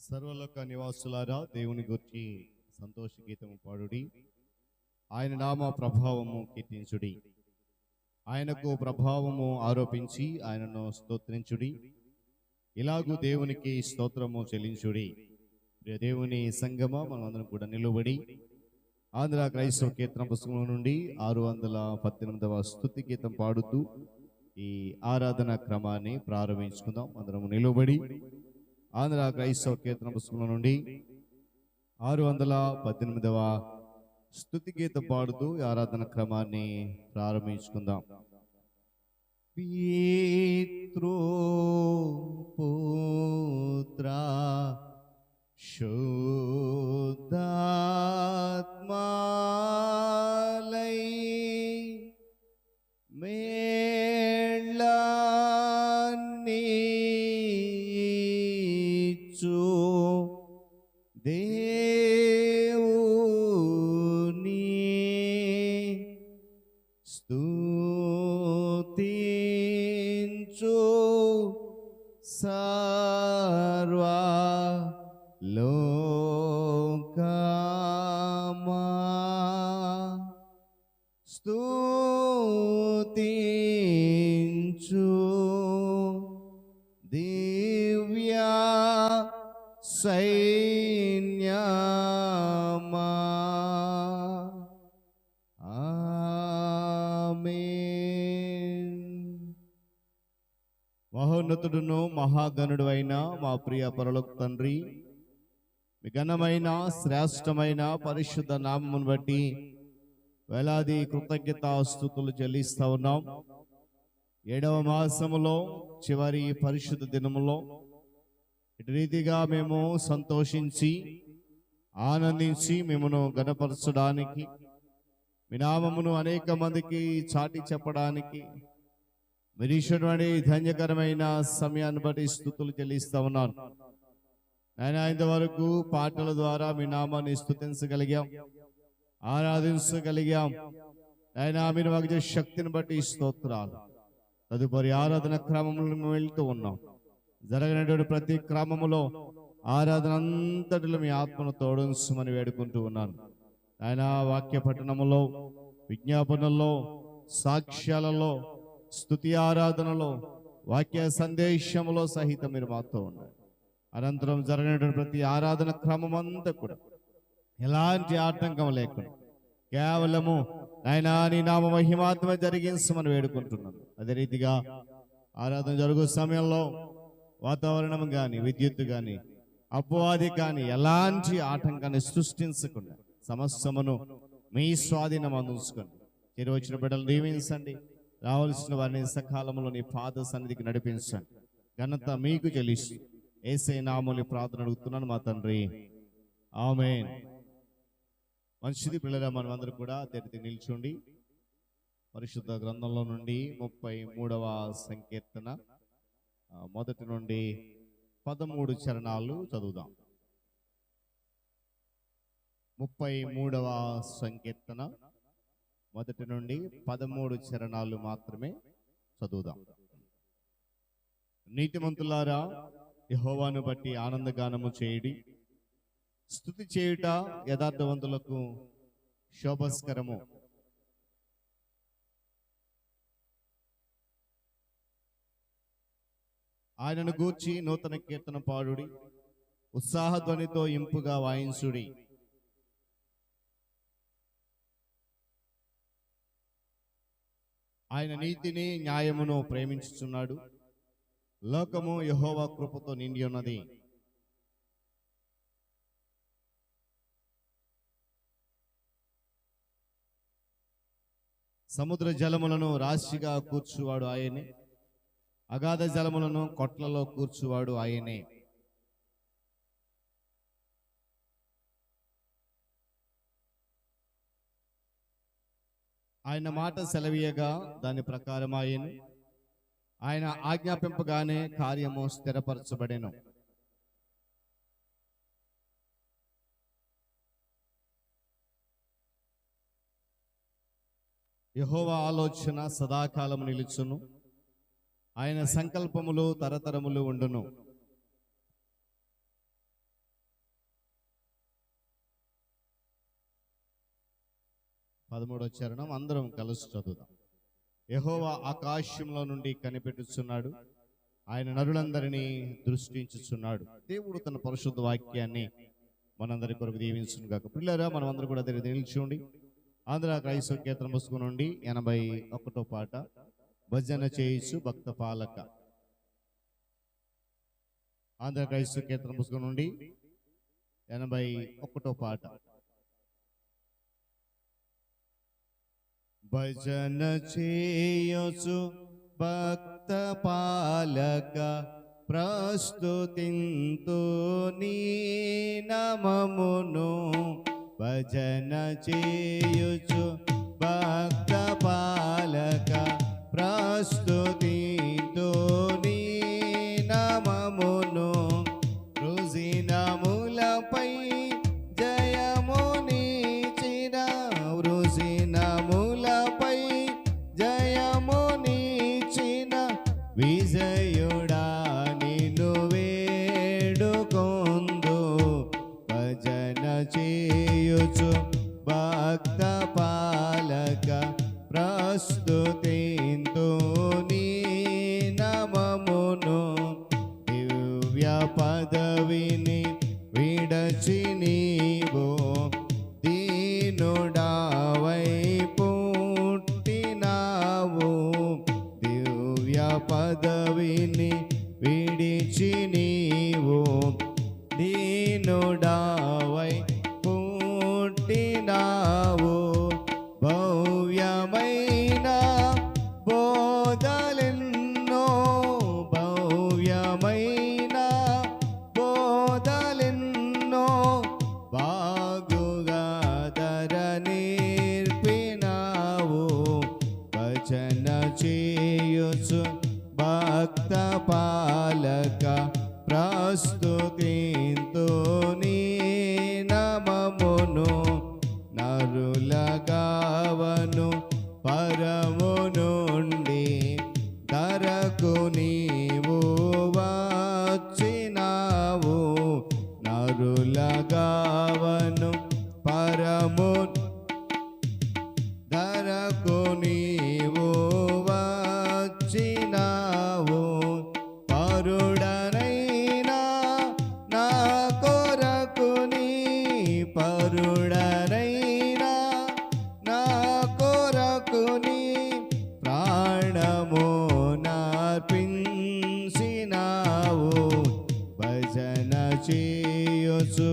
సర్వలోక నివాసులారా, దేవుని గురించి సంతోష గీతము పాడుడి. ఆయన నామ ప్రభావము కీర్తించుడి. ఆయనకు ప్రభావము ఆరోపించి ఆయనను స్తోత్రించుడి. ఇలాగూ దేవునికి స్తోత్రము చెల్లించుడి. ప్రియ దేవుని సంగమ, మనమందరం కూడా నిలువడి ఆంధ్ర క్రైస్తవ కీర్తన పుస్తకం నుండి 618వ స్తుతి గీతం పాడుతూ ఈ ఆరాధన క్రమాన్ని ప్రారంభించుకుందాం. అందరం నిలువబడి ఆంధ్ర క్రైస్తవ కీర్తన పుస్తకం నుండి 618వ స్తుతి గీతం పాడుతూ ఆరాధన క్రమాన్ని ప్రారంభించుకుందాం. పితృ పుత్ర శుద్ధాత్మాలై మేళనిచ్చు దేవుని స్తుతించు సర్వ లోకమా స్తుతించు దివ్య సైన్యమా. ఆమేన్. మహోన్నతుడును మహాగణుడు అయిన మా ప్రియ పరలోక తండ్రి, మీ ఘనమైన శ్రేష్టమైన పరిశుద్ధ నామమును బట్టి వేలాది కృతజ్ఞతాస్తుతులు చెల్లిస్తా ఉన్నాం. 7వ మాసములో చివరి పరిశుద్ధ దినములో ఇటు రీతిగా మేము సంతోషించి ఆనందించి మిమ్మను గణపరచడానికి, మీ నామమును అనేక మందికి చాటి చెప్పడానికి మీరు ఇచ్చినటువంటి ధన్యకరమైన సమయాన్ని బట్టి స్తుతులు చెల్లిస్తా ఉన్నాను. ఆయన ఇంతవరకు పాటల ద్వారా మీ నామాన్ని స్తుతించగలిగాం, ఆరాధించగలిగాం. ఆయన మీరు మాకు శక్తిని బట్టి స్తోత్రాలు. తదుపరి ఆరాధన క్రమంలో మేము వెళ్తూ ఉన్నాం. జరగనటువంటి ప్రతి క్రమములో ఆరాధన అంతటిలో మీ ఆత్మను తోడించమని వేడుకుంటూ ఉన్నాను. ఆయన వాక్య పఠనములో, విజ్ఞాపనలో, సాక్ష్యాలలో, స్తుతి ఆరాధనలో, వాక్య సందేశములో సహితం మీరు మాతో ఉన్నారు. అనంతరం జరిగినటువంటి ప్రతి ఆరాధన క్రమం అంతా కూడా ఎలాంటి ఆటంకం లేకుండా కేవలము ఆయన నీ నామ మహిమాత్మ జరిగించమని వేడుకుంటున్నాను. అదే రీతిగా ఆరాధన జరుగు సమయంలో వాతావరణం కానీ, విద్యుత్ కానీ, అపవాది కానీ ఎలాంటి ఆటంకాన్ని సృష్టించకుండా సమస్తమును మీ స్వాధీనం అందించుకోండి. చేరి వచ్చిన బిడ్డలు దీవించండి. రావాల్సిన వారిని సకాలంలో నీ పాద సన్నిధికి నడిపించండి. ఘనత మీకు చెల్లిస్తూ యేసయ్య నామములో ప్రార్థన అడుగుతున్నాను మా తండ్రి. ఆమేన్. మంచిది పిల్లల, మనమందరూ కూడా తెరిచి నిల్చోండి. పరిశుద్ధ గ్రంథంలో నుండి 33వ సంకీర్తన మొదటి నుండి 13 చరణాలు చదువుదాం. 33వ సంకీర్తన మొదటి నుండి 13 చరణాలు మాత్రమే చదువుదాం. నీతిమంతులారా, యెహోవాను బట్టి ఆనందగానము చేయుడి. స్తుతి చేయుట యథార్థవంతులకు శోభస్కరము. ఆయనను గూర్చి నూతన కీర్తన పాడుడి. ఉత్సాహధ్వనితో ఇంపుగా వాయించుడి. ఆయన నీతిని న్యాయమును ప్రేమించుచున్నాడు. లోకము యెహోవా కృపతో నిండి ఉన్నది. సముద్ర జలములను రాశిగా కూర్చువాడు ఆయనే. అగాధ జలములను కొట్లలో కూర్చువాడు ఆయనే. ఆయన మాట సెలవీయగా దాని ప్రకారం ఆయన ఆజ్ఞాపింపగానే కార్యము స్థిరపరచబడెను. యెహోవా ఆలోచన సదాకాలము నిలుచును, ఆయన సంకల్పములు తరతరములు ఉండును. 13వ చరణం అందరం కలిసి చదువుదాం. యెహోవా ఆకాశంలో నుండి కనిపెట్టుచున్నాడు, ఆయన నరులందరినీ దృష్టించుచున్నాడు. దేవుడు తన పరిశుద్ధ వాక్యాన్ని మనందరి కొరకు దీవించును గాక. పిల్లరా, మనం అందరూ కూడా నిలిచి ఆంధ్ర క్రైస్తవ కీర్తన పుస్తకం నుండి 81వ పాట, భజన చేయించు భక్త పాలక. ఆంధ్ర క్రైస్తవ కీర్తన పుస్తకం నుండి 81వ పాట. భజన చేయొచ్చు భక్త పాలక, ప్రస్తుతింతు నీ నామమును. భజన చేయుచు భక్త పాలక, ప్రస్తుతింతు నీ నామమును. రుజినములపై జయమునిచిన, రుజినములపై జయమునిచిన విజయుడా నిన్ను వేడుకొందు. భజన చేయుచు భక్త పాలక, ప్రస్తుతింతు నీ నామమును. దివ్య పదవిని విడచి నీవు దీనుడావై పుట్టినావు. దివ్య పదవిని విడిచి నీవు దీనుడావై పుట్టినావు. భవ్యమైన బోధలెన్నో, భవ్యమైన బోధలెన్నో బాగుగా ధర నేర్పినావు. భజన చేయుచు భక్త పాలక, ప్రస్తుతింతు నీ నామమును. నరులగావను పరము నుండి ధరకు నీవు వచ్చినావు. నరులగావను పరము ధరకు నీవు వచ్చినావు. పరుడనైనా నా కొరకుని, పరుడనైనా నా కొరకుని ప్రాణము నార్పించినావు. భజన చేయుచు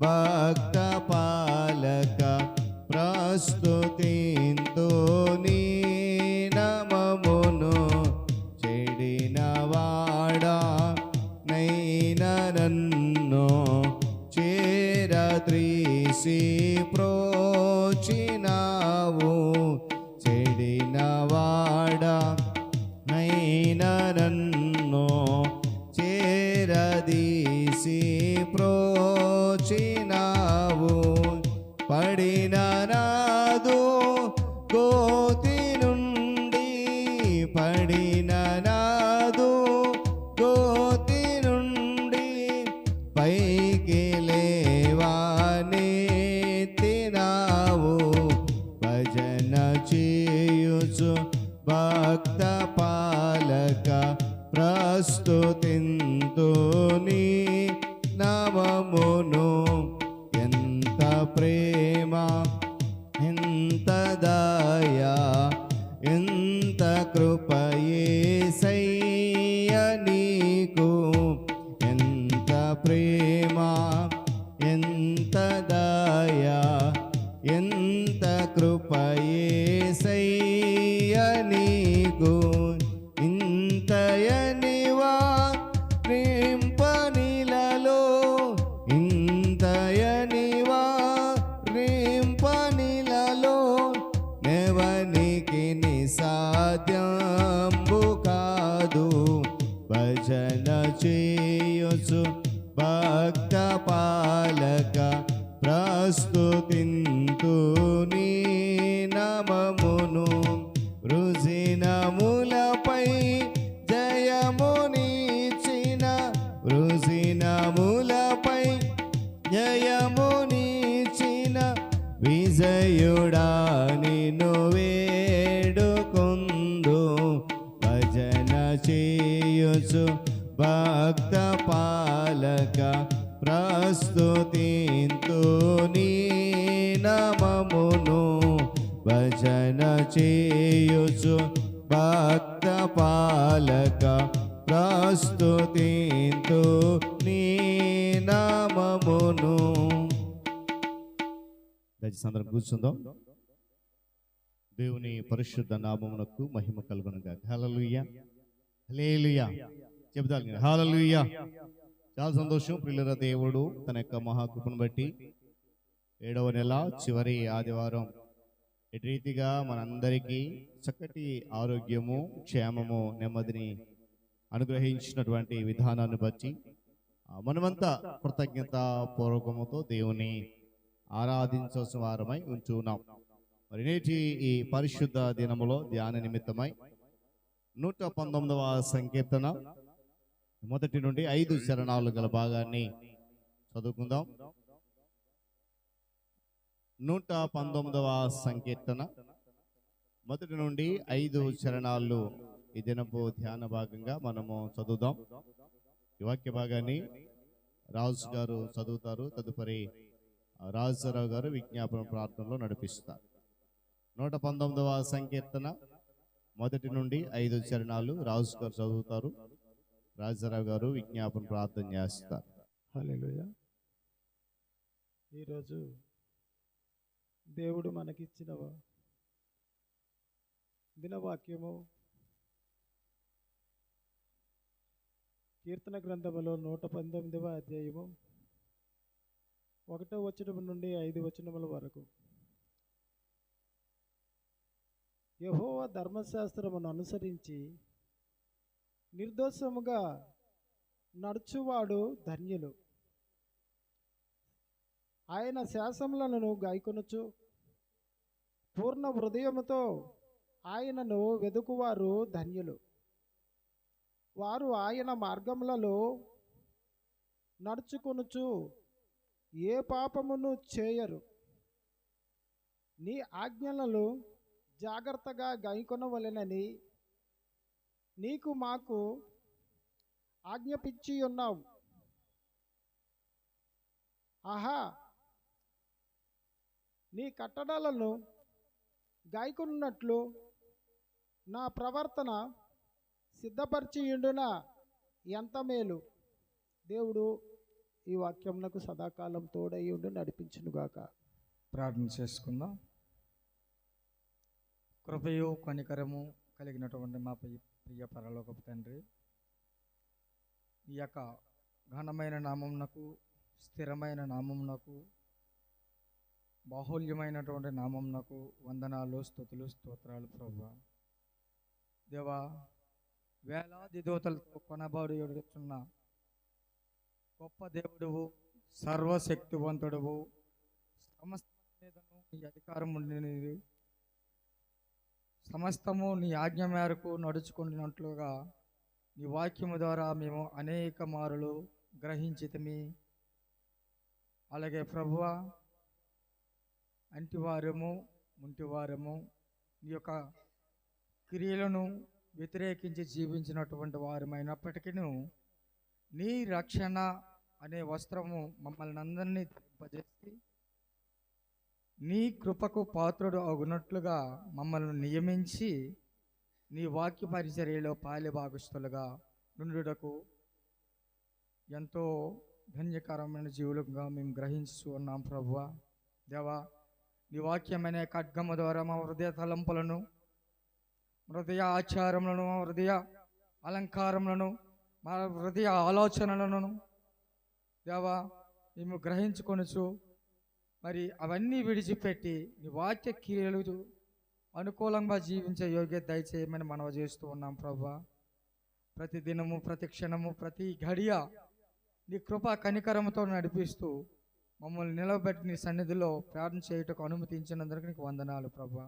భక్త పాలక, ప్రస్తుతింతు నీ నామమును. చెడిన వాడా నైనా నన్ను చేరత్రీసి ప్రోచినావు. చెడిన వాడా నైనా నన్ను చేరదీసి ప్రోచినావు. పడిన నాదు గోతి నుండి, పడిన నాదు గోతి నుండి పైకి లేవానెత్తినావు. భజన చేయుచు భక్త పాలక, ప్రస్తుతింతు నీ నామమును. ఎంత ప్రేమ, ఎంత దయ, ఎంత కృప యేసయ్య నీకు. ఎంత ప్రేమ, ఎంత దయ, ఎంత కృప యేసయ్య నీకు. ఇంతయనివా రింపనిలలో, ఇంతయనివా రింపనిలలో నెవనికి నిసాధ్యంబు కాదు. భజన చేయుచు భక్త పాలక, ప్రస్తుతింతు నీ నామమును. రుజినములపై జయమునిచిన, రుజినములపై జయమునిచిన విజయుడా భక్త పాలక ప్రస్తుతింతు నీ నామమును భజన చేయుచు భక్త పాలక ప్రస్తుతింతు నీ నామమును. దయచేసి అందరం కూర్చుందాం. దేవుని పరిశుద్ధ నామమునకు మహిమ కలుగునుగాక. హల్లెలూయా, హల్లెలూయా చెబుతాను. హల్లెలూయా. చాలా సంతోషం ప్రియులారా, దేవుడు తన యొక్క మహాకృపను బట్టి 7వ నెల చివరి ఆదివారం ఎటు రీతిగా మనందరికీ చక్కటి ఆరోగ్యము, క్షేమము, నెమ్మదిని అనుగ్రహించినటువంటి విధానాన్ని బట్టి మనమంతా కృతజ్ఞత పూర్వకముతో దేవుని ఆరాధించవలసిన వారమై ఉంటున్నాం. మరి నేటి ఈ పరిశుద్ధ దినములో ధ్యాన నిమిత్తమై 119వ సంకీర్తన మొదటి నుండి 5 చరణాలు గల భాగాన్ని చదువుకుందాం. 119వ సంకీర్తన మొదటి నుండి 5 చరణాలు ఈ దినపు ధ్యాన భాగంగా మనము చదువుదాం. ఈ వాక్య భాగాన్ని రాజు గారు చదువుతారు. తదుపరి రాజారావు గారు విజ్ఞాపన ప్రార్థనలో నడిపిస్తారు. 119వ సంకీర్తన మొదటి నుండి 5 చరణాలు రాజు గారు చదువుతారు. రాజారావు గారు విజ్ఞాపన ప్రార్థన చేస్తారు. హల్లెలూయా. ఈరోజు దేవుడు మనకిచ్చిన దినవాక్యము కీర్తన గ్రంథములో 119వ అధ్యాయము 1వ వచనం నుండి 5 వచనముల వరకు. యెహోవా ధర్మశాస్త్రమును అనుసరించి నిర్దోషముగా నడుచువాడు ధన్యులు. ఆయన శాసనములను గాయకొనుచు పూర్ణ హృదయముతో ఆయనను వెదుకువారు ధన్యులు. వారు ఆయన మార్గములలో నడుచుకొనుచు ఏ పాపమును చేయరు. నీ ఆజ్ఞలను జాగ్రత్తగా గాయకొనవలెనని నీకు మాకు ఆజ్ఞాపించి ఉన్నావు. ఆహా, నీ కట్టడలను గాయకున్నట్లు నా ప్రవర్తన సిద్ధపరిచియుండున ఎంత మేలు. దేవుడు ఈ వాక్యమునకు సదాకాలం తోడయ్యుండి నడిపించునుగాక. ప్రార్థన చేసుకుందాం. కృపయు కనికరము కలిగినటువంటి మా ప్రియ పరలోకపు తండ్రి, ఈ యొక్క ఘనమైన నామమునకు, స్థిరమైన నామమునకు, బాహుల్యమైనటువంటి నామమునకు వందనాలు, స్తుతులు, స్తోత్రాలు ప్రభువా. దేవా, వేలాది దూతలతో కొనబడుచున్న గొప్ప దేవుడువు, సర్వశక్తివంతుడువు, సమస్త మీదను నీ అధికారం ఉండినది, సమస్తము నీ ఆజ్ఞ మేరకు నడుచుకున్నట్లుగా నీ వాక్యము ద్వారా మేము అనేక మారులు గ్రహించితిమి. అలాగే ప్రభువా, అంటివారము ముంటివారము నీ యొక్క క్రియలను వ్యతిరేకించి జీవించినటువంటి వారమైనప్పటికీ నీ రక్షణ అనే వస్త్రము మమ్మల్ని అందరినీ ధరింపజేసి నీ కృపకు పాత్రుడు అగునట్లుగా మమ్మల్ని నియమించి నీ వాక్య పరిచర్యలో పాలిభాగస్తులుగా నుండుటకు ఎంతో ధన్యకరమైన జీవులుగా మేము గ్రహించు ఉన్నాం ప్రభువా. దేవా, నీ వాక్యమనే ఖడ్గము ద్వారా మా హృదయ తలంపులను, హృదయ ఆచారములను, మా హృదయ అలంకారములను, మా హృదయ ఆలోచనలను దేవా మేము గ్రహించుకొనుచు మరి అవన్నీ విడిచిపెట్టి నీ వాక్య క్రియలు అనుకూలంగా జీవించే యోగ్యత దయచేయమని మనవి చేస్తూ ఉన్నాం ప్రభువా. ప్రతి దినము, ప్రతి క్షణము, ప్రతి గడియ నీ కృపా కనికరముతో నడిపిస్తూ మమ్మల్ని నిలబెట్టి నీ సన్నిధిలో ప్రార్థన చేయుటకు అనుమతించినందుకు నీకు వందనాలు ప్రభువా.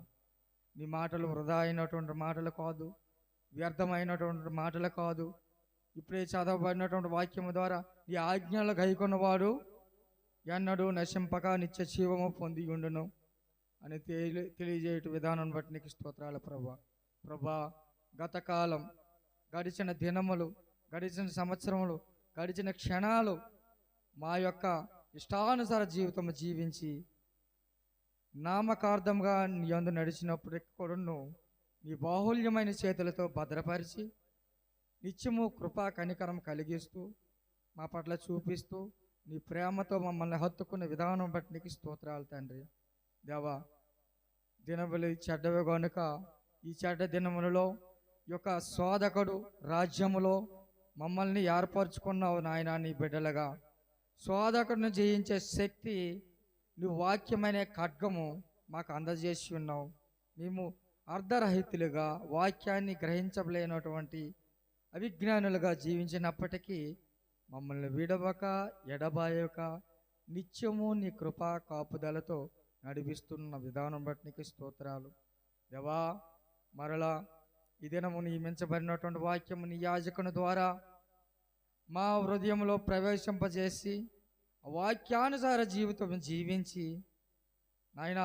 నీ మాటలు వృధా అయినటువంటి మాటలు కాదు, వ్యర్థమైనటువంటి మాటలు కాదు. ఇప్పుడే చదవబడినటువంటి వాక్యము ద్వారా ఈ ఆజ్ఞలు గైకొన్నవాడు ఎన్నడూ నశింపక నిత్య జీవము పొంది ఉండును అని తెలియజేయట విధానం బట్టి నీకు స్తోత్రాలు ప్రభువా. ప్రభా, గతకాలం, గడిచిన దినములు గడిచిన సంవత్సరములు, గడిచిన క్షణాలు మా యొక్క ఇష్టానుసార జీవితం జీవించి నామకార్థంగా నీ యందు నడిచినప్పటికి కూడాను నీ బాహుల్యమైన చేతులతో భద్రపరిచి నిత్యము కృపా కనికరం కలిగిస్తూ మా పట్ల చూపిస్తూ నీ ప్రేమతో మమ్మల్ని హత్తుకునే విధానం బట్టి నీకు స్తోత్రాలు తండ్రి. దేవా, దినములు చెడ్డవి కనుక ఈ చెడ్డ దినములలో ఈ యొక్క శోధకుడు రాజ్యములో మమ్మల్ని ఏర్పరచుకున్నావు నాయన. నీ బిడ్డలుగా శోధకుడిని జయించే శక్తి నువ్వు వాక్యమనే ఖడ్గము మాకు అందజేసి ఉన్నావు. మేము అర్ధరహితులుగా వాక్యాన్ని గ్రహించలేనటువంటి అవిజ్ఞానులుగా జీవించినప్పటికీ మమ్మల్ని విడవక ఎడబాయక నిత్యము నీ కృపా కాపుదలతో నడిపిస్తున్న విధానం బట్టి నీకు స్తోత్రాలు. దేవా, మరలా ఈ దినము నియమించబడినటువంటి వాక్యము నీ యాజకుని ద్వారా మా హృదయంలో ప్రవేశింపజేసి వాక్యానుసార జీవితం జీవించి నాయన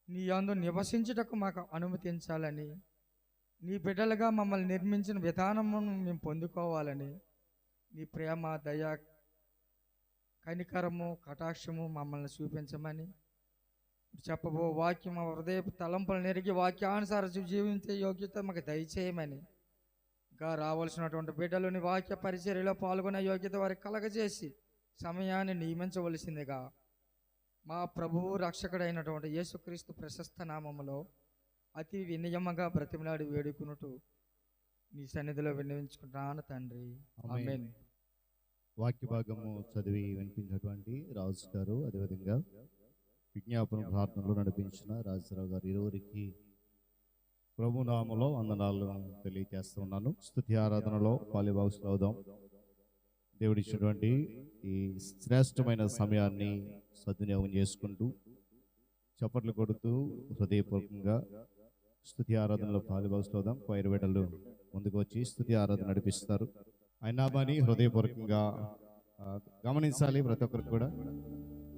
నీ యందు నివసించుటకు మాకు అనుమతించాలని, నీ బిడ్డలుగా మమ్మల్ని నిర్మించిన విధానమును మేము పొందుకోవాలని నీ ప్రేమ, దయ, కనికరము, కటాక్షము మమ్మల్ని చూపించమని చెప్పబో వాక్యం మా హృదయ తలంపులు నెరిగి వాక్యానుసార జీవించే యోగ్యత మాకు దయచేయమని, ఇంకా రావాల్సినటువంటి బిడ్డలని వాక్య పరిచర్యలో పాల్గొనే యోగ్యత వారికి కలగజేసి సమయాన్ని నియమించవలసిందిగా మా ప్రభువు రక్షకుడైనటువంటి యేసుక్రీస్తు ప్రశస్త నామములో అతి వినయముగా బ్రతిమలాడి వేడుకున్నట్టు నీ సన్నిధిలో విన్నవించుకుంటాను తండ్రి. ఆమేన్. వాక్య భాగము చదివి వినిపించినటువంటి రాజు గారు, అదేవిధంగా విజ్ఞాపన ప్రార్థనలో నడిపించిన రాజారావు గారు ఇరువురికి ప్రభునామలో వందనాలు తెలియజేస్తూ ఉన్నాను. స్తుతి ఆరాధనలో పాలిభాగస్తులు అవుదాం. దేవుడి ఇచ్చినటువంటి ఈ శ్రేష్టమైన సమయాన్ని సద్వినియోగం చేసుకుంటూ చప్పట్లు కొడుతూ హృదయపూర్వకంగా స్తుతి ఆరాధనలో పాలిభాగస్తులు అవుదాం. పైరు బిడ్డలు ముందుకు వచ్చి స్తుతి ఆరాధన నడిపిస్తారు. అయినా పని హృదయపూర్వకంగా గమనించాలి. ప్రతి ఒక్కరికి కూడా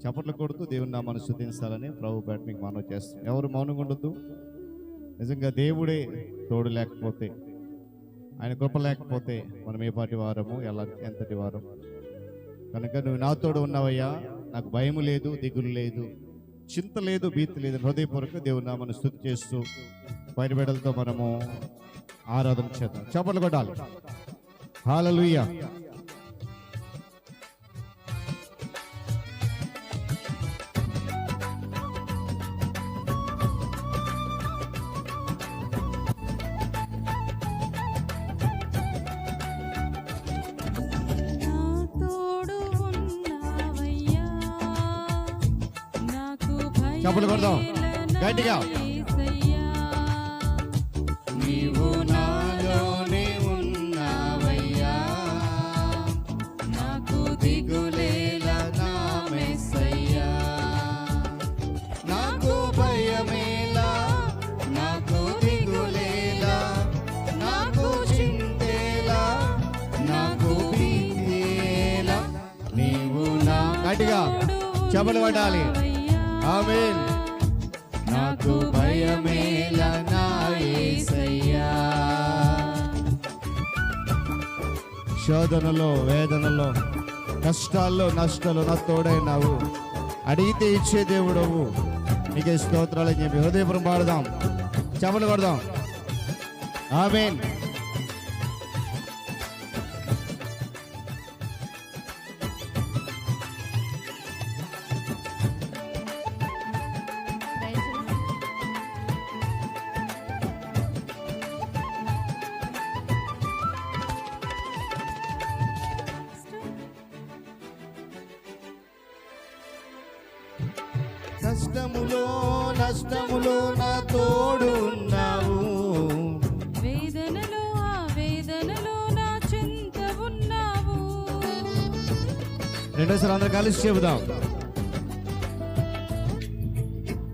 చప్పట్లు కొడుతూ దేవుని నామాన్ని స్తుతించాలని ప్రభు పేట మీకు మనవి చేస్తాం. ఎవరు మౌనంగా ఉండొద్దు. నిజంగా దేవుడే తోడు లేకపోతే, ఆయన కృప లేకపోతే మనం ఏ పాటి వారము, ఎంతటి వారం. కనుక నువ్వు నా తోడు ఉన్నావయ్యా, నాకు భయము లేదు, దిగులు లేదు, చింత లేదు, భీతి లేదు. హృదయపూర్వక దేవుని నామాన్ని స్తుతి చేస్తూ పైరు బిడ్డలతో మనము ఆరాధన చేద్దాం. చప్పట్లు కొట్టాలి. హల్లెలూయా. చప్పట్లు కొడదాం గట్టిగా. నీవు నాలోనే ఉన్నావయ్యా, నాకు దిగులేలా నా మెస్సయ్యా, నాకు భయమేలా, నాకు దిగులేలా, నాకు చింతేలా, నాకు భీతిలా, నీవు నా. గట్టిగా చప్పట్లు కొట్టాలి. ఆమేన్. నాకు భయమేలా నా యేసయ్యా. శోధనలో, వేదనలో, కష్టాల్లో, నష్టాల్లో నా తోడైనావు. అడిగితే ఇచ్చే దేవుడవు. నీకే స్తోత్రాలని చెప్పి హృదయపూర్వకంగా పాడదాం. చప్పట్లు కొడదాం. ఆమేన్. కష్టములో, నష్టములో నా తోడు ఉన్నావు. వేదనలో, ఆ వేదనలో నా చింత ఉన్నావు. రెండోసారి అందరూ కలిసి చెబుదాం.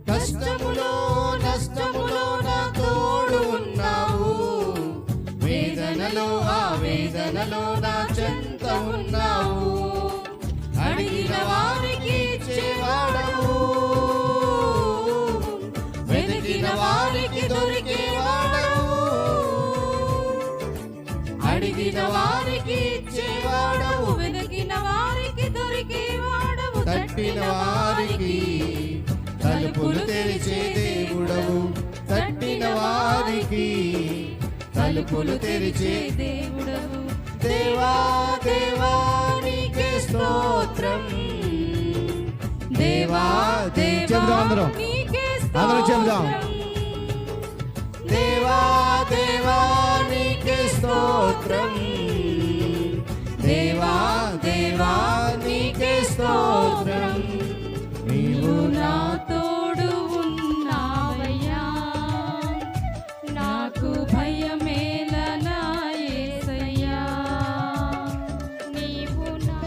కష్టములో, నష్టములో నా తోడు ఉన్నావు. వేదనలో, ఆ వేదనలో నా చింత ఉన్నావు. అడిగిన వారికి ఇచ్చేవాడవు, వెతికిన వారికి దొరికేవాడవు. తట్టిన వారికి తలుపులు తెరిచే దేవుడవు, తట్టిన వారికి తలుపులు తెరిచే దేవుడవు. దేవా దేవా నీకే స్తోత్రం, దేవా చెబుదాం అందరం, నీకే అందరం చెబుదాం. స్తోత్రం. దేవా దేవా నీకే స్తోత్రం, దేవా దేవా నీకే స్తోత్రం. నీవు నా తోడు ఉన్నావయ్యా, నాకు భయమేలనా యేసయ్యా. నీవు నా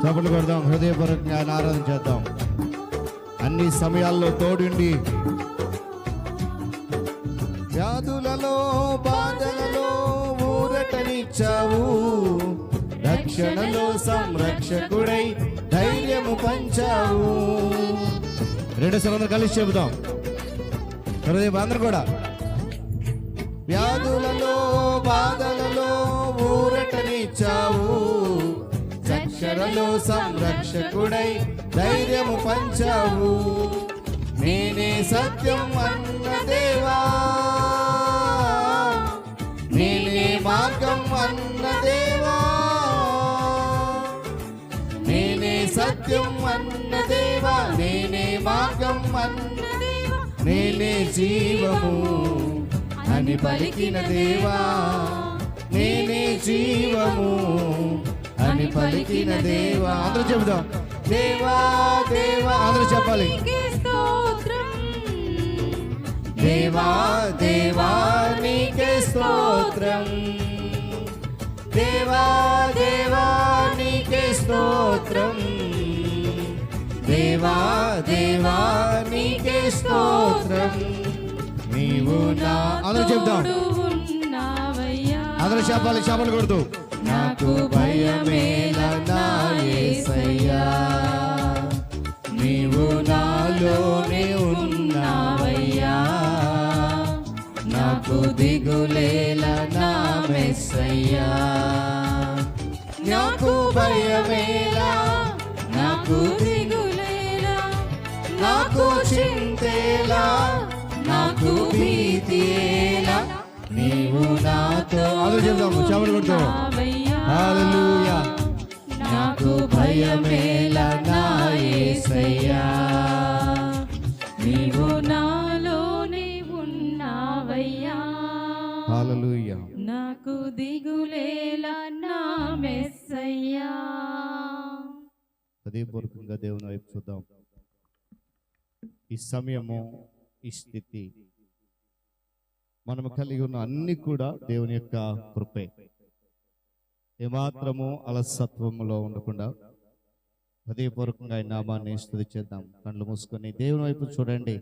చప్పట్లు కొడదాం, హృదయపూర్వకంగా ఆయన ఆరాధన చేద్దాం. అన్ని సమయాల్లో తోడుండి వ్యాధులలో బాధలలో ఊరటనిచ్చావు, రక్షణలో సంరక్షకుడై ధైర్యము పంచావు. రెండు సంవత్సరాలు కలిసి చెబుదాం హృదయం అందరూ కూడా. వ్యాధులలో బాధలలో ఊరటనిచ్చావు, రక్షణలో సంరక్షకుడై ధైర్యము పంచావు. నేనే సత్యం అన్న దేవా, నేనే మార్గం అన్న దేవా, నేనే సత్యం అన్న దేవా, నేనే మార్గం అన్న దేవా, నేనే జీవము అని పలికిన దేవా, నేనే జీవము అని పలికిన దేవా. అందరూ చెబుదాం, దేవా దేవా అందరూ చెప్పాలి. నీకే స్తోత్రం. దేవా దేవా నీకే స్తోత్రం, దేవా దేవా నీకే స్తోత్రం, దేవా దేవా నీకే స్తోత్రం. నీవు నా అందరూ చెప్దాం, తోడు ఉన్నావయ్యా, అందరూ చెప్పాలి, చేపలు కొడుతూ. నాకు భయమేలనా యేసయ్యా, నీవు నాలోనే ఉన్నావయ్యా, నాకు దిగులేలనా మెస్సయ్యా. నాకు భయమేలా, నాకు దిగులేలా, నాకు చింతేలా, నాకు భీతియేలా, నీవు నాతో. అందరూ చెప్దాము, చేపలు కొడుతూ. ఉన్నావయ్యా. హల్లెలూయా. నాకు భయమేలనా యేసయ్యా, నీవు నాలోనే ఉన్నావయ్యా, హల్లెలూయా. నాకు దిగులేలా నా మెస్సయ్యా. హృదయపూర్వకంగా దేవుని వైపు చూద్దాం. ఈ సమయము, ఈ స్థితి మనము కలిగి ఉన్న అన్ని కూడా దేవుని యొక్క కృపే. ఏమాత్రము అలసత్వములో ఉండకుండా హృదయపూర్వకంగా ఆయన నామాన్ని స్తుతి చేద్దాం. కళ్ళు మూసుకొని దేవుని వైపు చూడండి,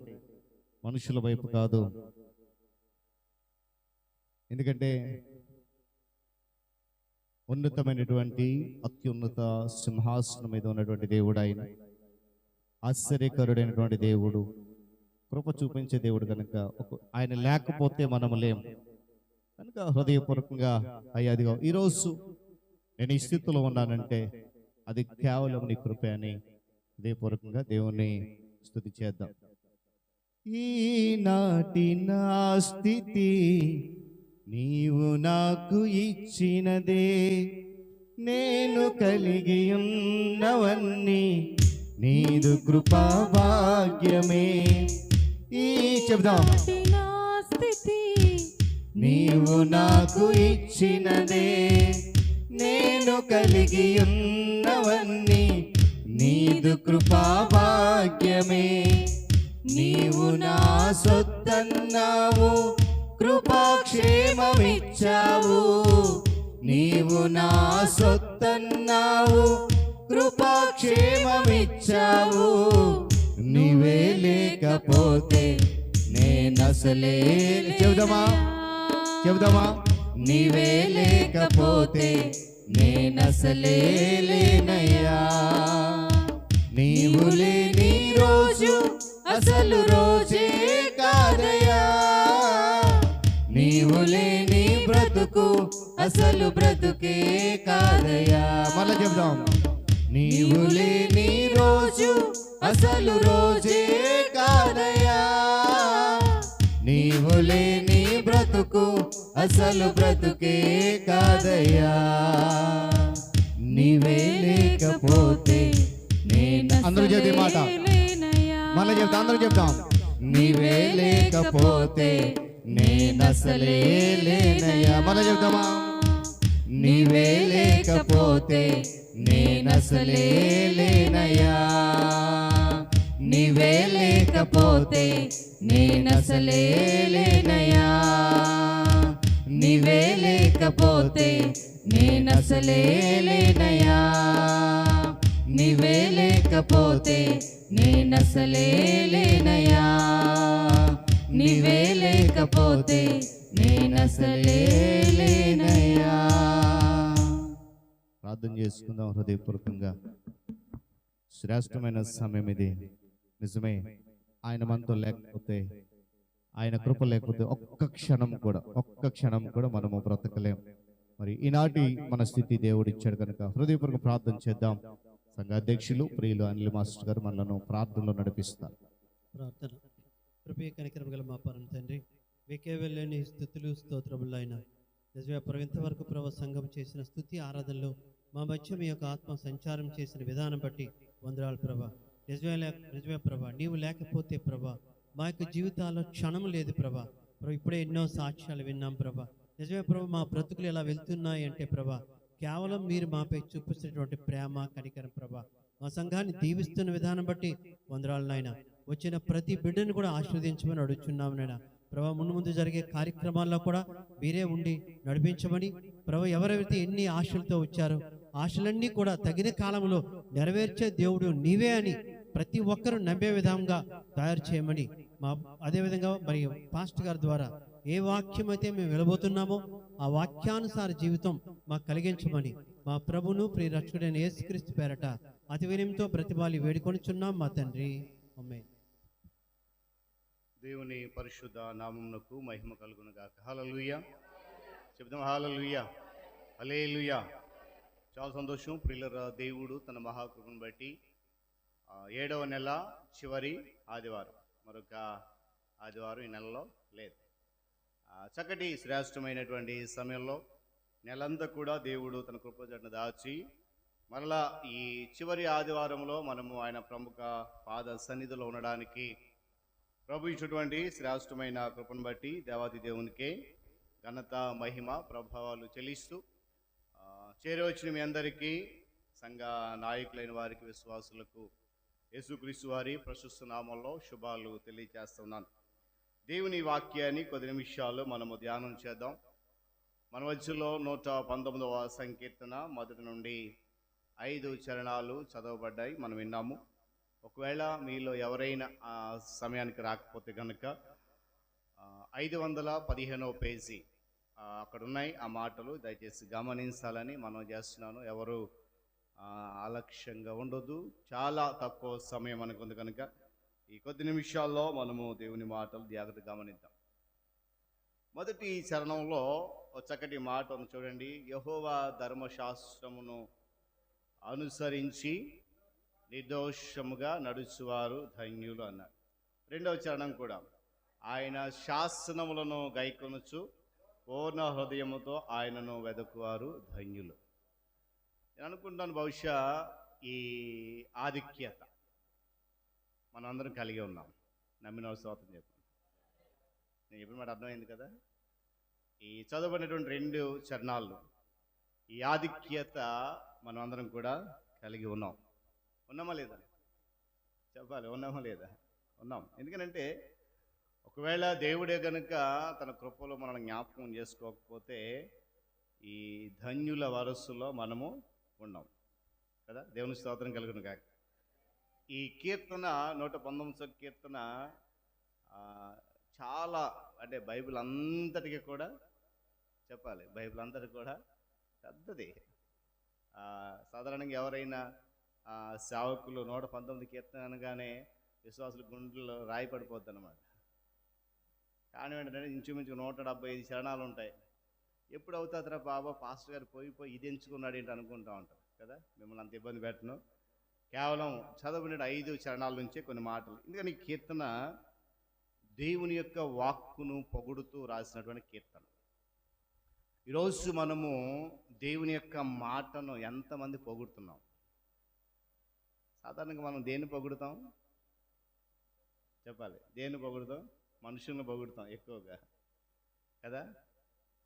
మనుషుల వైపు కాదు. ఎందుకంటే ఉన్నతమైనటువంటి అత్యున్నత సింహాసనం మీద ఉన్నటువంటి దేవుడు ఆయన, ఆశ్చర్యకరుడైనటువంటి దేవుడు, కృప చూపించే దేవుడు కనుక ఆయన లేకపోతే మనము లేము కనుక హృదయపూర్వకంగా అయ్యా అదిగో ఈరోజు నేను ఈ స్థితిలో ఉన్నానంటే అది కేవలం నీ కృపే అని హృదయపూర్వకంగా దేవుని స్తుతి చేద్దాం. ఈనాటి నా స్థితి నీవు నాకు ఇచ్చినదే, నేను కలిగి ఉన్నవన్నీ నీదు కృపా భాగ్యమే. ఈ చెప్దాం, నా స్థితి నీవు నాకు ఇచ్చినదే, నేను కలిగి ఉన్నవన్నీ నీదు కృపా భాగ్యమే. నీవు నా సొత్తన్నావు, కృపాక్షేమమిచ్చావు. నీవు నా సొత్తన్నావు, కృపాక్షేమమిచ్చావు. నీవే లేకపోతే నేనసలే చెబుదామా చెబుదామా నీవే లేకపోతే నేనసలే లేనయ్యా. నీవు లేని రోజు అసలు రోజే కాదయా, నీవు లేని బ్రతుకు అసలు బ్రతుకే కాదయా. మళ్ళా చెప్దాం. నీవు లేని రోజు అసలు రోజే కాదయా, నీవు లేని బ్రతుకు అసలు బ్రతుకే కాదయ్యా. నీవే లేకపోతే నేను అందరూ చెప్పే మాట మళ్ళీ చెప్తా, అందరూ చెప్తాం. నీవే లేకపోతే నేనసలే లేనయ్యా. మళ్ళీ చెప్తామా? నీవే లేకపోతే నేనసలే లేనయ్యా, నీవే లేకపోతే నేనసలే లేనయ్యా, నీవే లేకపోతే నేనసలే లేనయ్యా, నీవే లేకపోతే నేనసలే లేనయ్యా, నీవే లేకపోతే నేనసలే లేనయ్యా. ప్రార్థన చేసుకుందాం హృదయపూర్వకంగా. శ్రేష్టమైన సమయం ఇది. నిజమే, ఆయన మనతో లేకపోతే, ఆయన కృప లేకపోతే ఒక్క క్షణం కూడా మనము బ్రతకలేం. మరి ఈనాటి మన స్థితి దేవుడు ఇచ్చాడు కనుక హృదయపూర్వక ప్రార్థన చేద్దాం. సంఘ అధ్యక్షులు ప్రియులు అనిల్ మాస్టర్ గారు మనలను ప్రార్థనలో నడిపిస్తారు. ప్రార్థన. కృపే కనికరం గల మా పరమ తండ్రి, మీకే వెళ్ళని స్తుతులు స్తోత్రములు అయినా నిజమే ప్రభు, ఇంతవరకు ప్రభు సంఘం చేసిన స్తుతి ఆరాధనలో మా మధ్య మీ యొక్క ఆత్మ సంచారం చేసిన విధానం బట్టి వందనాలు ప్రభా. నిజమే ప్రభా, నీవు లేకపోతే ప్రభా మా యొక్క జీవితాల్లో క్షణం లేదు ప్రభా. ఇప్పుడే ఎన్నో సాక్ష్యాలు విన్నాం ప్రభా. నిజమే ప్రభా, మా బ్రతుకులు ఎలా వెళ్తున్నాయి అంటే ప్రభా కేవలం మీరు మాపై చూపిస్తున్నటువంటి ప్రేమ కనికరం ప్రభా. మా సంఘాన్ని దీవిస్తున్న విధానం బట్టి వందనాలు నాయన. వచ్చిన ప్రతి బిడ్డను కూడా ఆశీర్వదించమని అడుగుచున్నాము నాయన ప్రభా. ముందు జరిగే కార్యక్రమాల్లో కూడా మీరే ఉండి నడిపించమని ప్రభా. ఎవరైతే ఎన్ని ఆశలతో వచ్చారో ఆశలన్నీ కూడా తగిన కాలంలో నెరవేర్చే దేవుడు నీవే అని ప్రతి ఒక్కరూ నమ్మే విధంగా తయారు చేయమని అదేవిధంగా మరి పాస్టర్ గారి ద్వారా ఏ వాక్యం అయితే మేము వెళ్ళబోతున్నామో ఆ వాక్యానుసార జీవితం మాకు కలిగించమని మా ప్రభును ప్రియరక్షకుడైన యేసుక్రీస్తు పేరట అతి వినయంతో ప్రతిభాలి వేడుకొనిచున్నాం మా తండ్రి. ఆమేన్. దేవుని పరిశుద్ధ నామమునకు మహిమ కలుగును గాక. హల్లెలూయా చెప్దాం. హల్లెలూయా, హల్లెలూయా. చాలా సంతోషం ప్రియులారా. దేవుడు తన మహాకృపను బట్టి 7వ నెల చివరి ఆదివారం, మరొక ఆదివారం ఈ నెలలో లేదు. చక్కటి శ్రేష్టమైనటువంటి సమయంలో నెలంతా కూడా దేవుడు తన కృపజటను దాచి మరలా ఈ చివరి ఆదివారంలో మనము ఆయన ప్రముఖ పాద సన్నిధిలో ఉండడానికి ప్రభు ఇచ్చినటువంటి శ్రేష్టమైన కృపను బట్టి దేవాది దేవునికే ఘనత మహిమ ప్రభావాలు చెల్లిస్తూ చేరవచ్చిన మీ అందరికీ, సంఘ నాయకులైన వారికి, విశ్వాసులకు యేసుక్రీస్తు వారి ప్రశస్త నామంలో శుభాలు తెలియజేస్తున్నాను. దేవుని వాక్యాన్ని కొద్ది నిమిషాలు మనము ధ్యానం చేద్దాం. మన మధ్యలో 119వ సంకీర్తన మొదటి నుండి 5 చరణాలు చదవబడ్డాయి, మనం విన్నాము. ఒకవేళ మీలో ఎవరైనా ఆ సమయానికి రాకపోతే కనుక 515వ పేజీ అక్కడ ఉన్నాయి ఆ మాటలు, దయచేసి గమనించాలని మనం చేస్తున్నాను. ఎవరు అలక్ష్యంగా ఉండొద్దు. చాలా తక్కువ సమయం అనుకుంది కనుక ఈ కొద్ది నిమిషాల్లో మనము దేవుని మాటలు జాగ్రత్తగా గమనిద్దాం. మొదటి చరణంలో ఒక చక్కటి మాట ఉంది చూడండి. యెహోవా ధర్మశాస్త్రమును అనుసరించి నిర్దోషముగా నడుచువారు ధన్యులు అన్నారు. రెండవ చరణం కూడా ఆయన శాసనములను గైకొనుచు పూర్ణ హృదయముతో ఆయనను వెదకువారు ధన్యులు. నేను అనుకుంటాను బహుశా ఈ ఆధిక్యత మనందరం కలిగి ఉన్నాం. నమ్మిన స్తోత్రం చెప్పాను. నేను చెప్పిన మాట అర్థమైంది కదా. ఈ చదవబడినటువంటి 2 చరణాలు ఈ ఆధిక్యత మనం అందరం కూడా కలిగి ఉన్నాం. ఉన్నామా లేదా చెప్పాలి. ఉన్నామా లేదా? ఉన్నాం. ఎందుకనంటే ఒకవేళ దేవుడే కనుక తన కృపలో మనల్ని జ్ఞాపకం చేసుకోకపోతే ఈ ధన్యుల వరస్సులో మనము ఉన్నాం కదా. దేవుని స్తోత్రం కలుగును కాక. ఈ కీర్తన 119వ కీర్తన చాలా, అంటే బైబిల్ అంతటికి కూడా చెప్పాలి, బైబిల్ అంతటికి కూడా పెద్దది. సాధారణంగా ఎవరైనా సేవకులు 119 కీర్తన అనగానే విశ్వాసుల గుండెల్లో రాయి పడిపోద్ది అన్నమాట. కానీ ఏంటంటే ఇంచుమించు 175 చరణాలు ఉంటాయి. ఎప్పుడు అవుతుందిరా బాబా పాస్టర్ గారు పోయి ఇది ఎంచుకున్నాడు ఏంటి అనుకుంటా ఉంటారు కదా. మిమ్మల్ని అంత ఇబ్బంది పెట్టను, కేవలం చదవబడిన 5 చరణాల నుంచే కొన్ని మాటలు. ఎందుకని ఈ కీర్తన దేవుని యొక్క వాక్కును పొగుడుతూ రాసినటువంటి కీర్తన. ఈరోజు మనము దేవుని యొక్క మాటను ఎంతమంది పొగుడుతున్నాం? సాధారణంగా మనం దేన్ని పొగుడుతాం చెప్పాలి? దేన్ని పొగుడుతాం? మనుషులను పొగుడుతాం ఎక్కువగా కదా.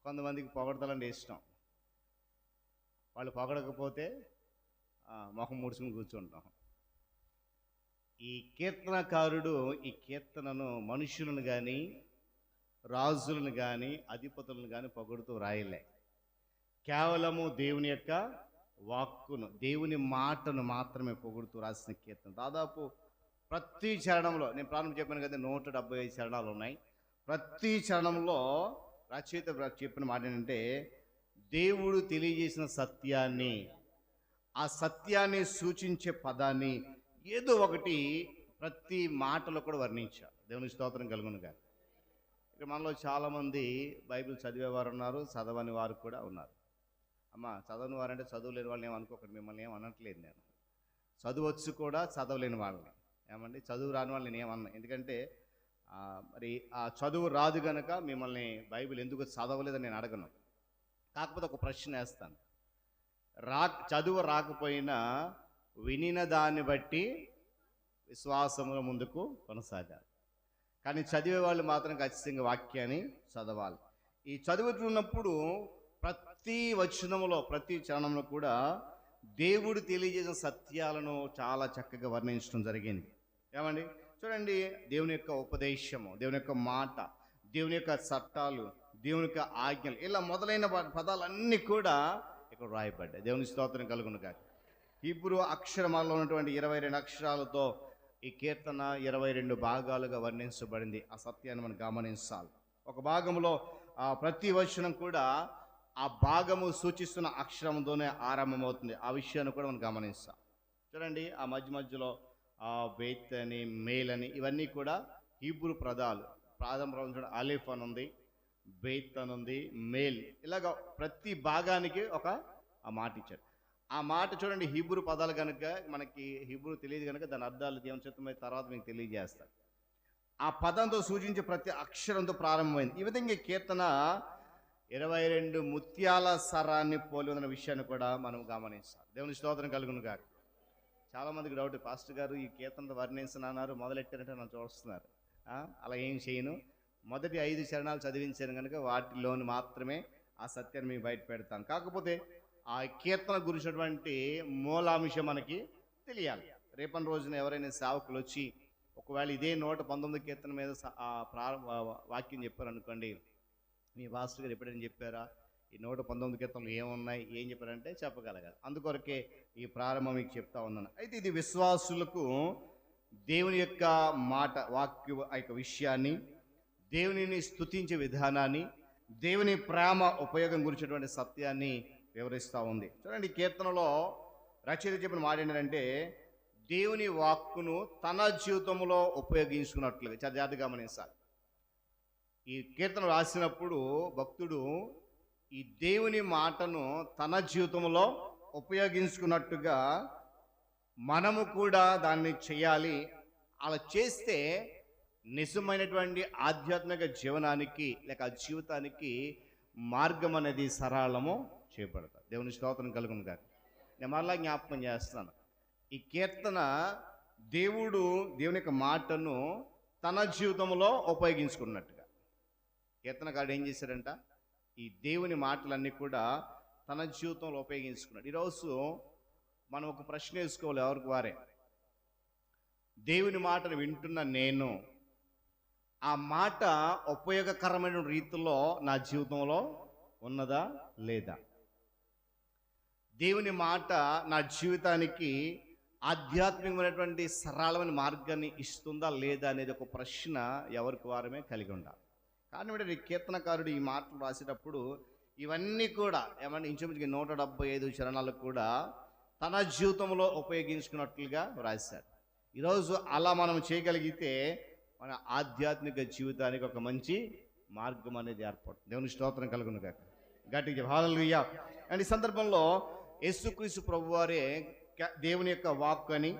కొంతమందికి పొగడతాలంటే ఇష్టం, వాళ్ళు పొగడకపోతే మొహం ముడుచుకుని కూర్చుంటాం. ఈ కీర్తనకారుడు ఈ కీర్తనను మనుషులను కానీ రాజులను కానీ అధిపతులను కానీ పొగుడుతూ రాయలే. కేవలము దేవుని యొక్క వాక్కును, దేవుని మాటను మాత్రమే పొగుడుతూ రాసిన కీర్తన. దాదాపు ప్రతి చరణంలో, నేను ప్రారంభం చెప్పాను కదా 175 చరణాలు ఉన్నాయి. ప్రతి చరణంలో రచయిత చెప్పిన మాట ఏంటంటే దేవుడు తెలియజేసిన సత్యాన్ని, ఆ సత్యాన్ని సూచించే పదాన్ని ఏదో ఒకటి ప్రతి మాటలో కూడా వర్ణించారు. దేవుని స్తోత్రం కలుగునుగా. ఇక్కడ మనలో చాలామంది బైబిల్ చదివేవారు ఉన్నారు, చదవని వారు కూడా ఉన్నారు. అమ్మ, చదవని వారంటే చదువు లేని వాళ్ళని ఏమనుకోకండి, మిమ్మల్ని ఏం అనట్లేదు నేను. చదువచ్చు కూడా చదవలేని వాళ్ళని, ఏమండి చదువు రాని వాళ్ళని నేను ఏమన్నా. ఎందుకంటే మరి ఆ చదువు రాదు కనుక మిమ్మల్ని బైబిల్ ఎందుకు చదవలేదని నేను అడగను. కాకపోతే ఒక ప్రశ్న వేస్తాను. చదువు రాకపోయినా వినిన దాన్ని బట్టి విశ్వాసముల ముందుకు కొనసాగాలి. కానీ చదివే వాళ్ళు మాత్రం ఖచ్చితంగా వాక్యాన్ని చదవాలి. ఈ చదువుతున్నప్పుడు ప్రతి వచనంలో, ప్రతి చరణంలో కూడా దేవుడు తెలియజేసిన సత్యాలను చాలా చక్కగా వర్ణించడం జరిగింది. ఏమండి చూడండి, దేవుని యొక్క ఉపదేశము, దేవుని యొక్క మాట, దేవుని యొక్క చట్టాలు, దేవుని యొక్క ఆజ్ఞలు, ఇలా మొదలైన పదాలన్నీ కూడా ఇక్కడ రాయబడ్డాయి. దేవుని స్తోత్రం కలుగును గాక. హీబ్రూ అక్షరమాలలో ఉన్నటువంటి 22 అక్షరాలతో ఈ కీర్తన 22 భాగాలుగా వర్ణించబడింది. ఆ సత్యాన్ని మనం గమనించాలి. ఒక భాగంలో ప్రతి వచనం కూడా ఆ భాగము సూచిస్తున్న అక్షరంతోనే ఆరంభమవుతుంది. ఆ విషయాన్ని కూడా మనం గమనిస్తాం. చూడండి, ఆ మధ్యలో బేత్ అని, మేల్ అని, ఇవన్నీ కూడా హీబ్రూ పదాలు. ప్రారంభం అలిఫ్ అని ఉంది, బేత్ అని ఉంది, మేల్, ఇలాగ ప్రతి భాగానికి ఒక మాట ఇచ్చాడు. ఆ మాట చూడండి, హీబ్రూ పదాలు కనుక మనకి హీబ్రూ తెలియదు కనుక దాని అర్థాలు దేవుని చిత్తమైన తర్వాత మీకు తెలియజేస్తాను. ఆ పదంతో సూచించే ప్రతి అక్షరంతో ప్రారంభమైంది. ఈ విధంగా కీర్తన 22 ముత్యాల సరాన్ని పోలి ఉన్న విషయాన్ని కూడా మనం గమనిస్తాం. దేవుని స్తోత్రం కలుగును గాక. చాలామందికి డౌట్, పాస్టర్ గారు ఈ కీర్తనతో వర్ణించనన్నారు, మొదలెట్టారంటే నన్ను చూస్తున్నారు. అలా ఏం చేయను. మొదటి 5 చరణాలు చదివించాను కనుక వాటిలోని మాత్రమే ఆ సత్యాన్ని మీకు బయట పెడతాను. కాకపోతే ఆ కీర్తన గురించినటువంటి మూలాంశం మనకి తెలియాలి. రేపటి రోజున ఎవరైనా సేవకులు వచ్చి ఒకవేళ ఇదే 119 కీర్తన మీద వాక్యం చెప్పారనుకోండి, మీ పాస్టర్ గారు ఎప్పుడైనా చెప్పారా ఈ 119 కీర్తనలు ఏమున్నాయి, ఏం చెప్పారంటే చెప్పగలగాలి. అందుకొరకే ఈ ప్రారంభం మీకు చెప్తా ఉన్నాను. అయితే ఇది విశ్వాసులకు దేవుని యొక్క మాట, వాక్య యొక్క విషయాన్ని, దేవునిని స్తుతించే విధానాన్ని, దేవుని ప్రేమ ఉపయోగం గురించినటువంటి సత్యాన్ని వివరిస్తూ ఉంది. చూడండి, కీర్తనలో రచయిత చెప్పిన మాట ఏంటంటే దేవుని వాక్కును తన జీవితంలో ఉపయోగించుకున్నట్లుగా. చాలా జాగ్రత్తగా గమనించాలి. ఈ కీర్తన రాసినప్పుడు భక్తుడు ఈ దేవుని మాటను తన జీవితంలో ఉపయోగించుకున్నట్టుగా మనము కూడా దాన్ని చేయాలి. అలా చేస్తే నిజమైనటువంటి ఆధ్యాత్మిక జీవనానికి లేక జీవితానికి మార్గం అనేది సరళము చేయబడతారు. దేవుని స్తోత్రం కలుగును గాక. నేను మరలా జ్ఞాపకం చేస్తాను, ఈ కీర్తన దేవుని యొక్క మాటను తన జీవితంలో ఉపయోగించుకున్నట్టుగా. కీర్తనకారుడు ఏం చేశాడంట, ఈ దేవుని మాటలన్నీ కూడా తన జీవితంలో ఉపయోగించుకున్నాడు. ఈరోజు మనం ఒక ప్రశ్న వేసుకోవాలి ఎవరికి వారే. దేవుని మాటను వింటున్న నేను ఆ మాట ఉపయోగకరమైన రీతిలో నా జీవితంలో ఉన్నదా లేదా? దేవుని మాట నా జీవితానికి ఆధ్యాత్మికమైనటువంటి సరళమైన మార్గాన్ని ఇస్తుందా లేదా అనేది ఒక ప్రశ్న ఎవరికి వారమే కలిగి ఉండాలి. కానీ కీర్తనకారుడు ఈ మాటలు రాసేటప్పుడు ఇవన్నీ కూడా ఏమంటే ఇంచుమించుగా 175 చరణాలు కూడా తన జీవితంలో ఉపయోగించుకున్నట్లుగా రాశాడు. ఈరోజు అలా మనం చేయగలిగితే మన ఆధ్యాత్మిక జీవితానికి ఒక మంచి మార్గం అనేది ఏర్పడుతుంది. దేవుని స్తోత్రం కలుగును గాక. గట్టిగా హల్లెలూయా. అండ్ ఈ సందర్భంలో యేసుక్రీస్తు ప్రభువారే దేవుని యొక్క వాక్కు అని,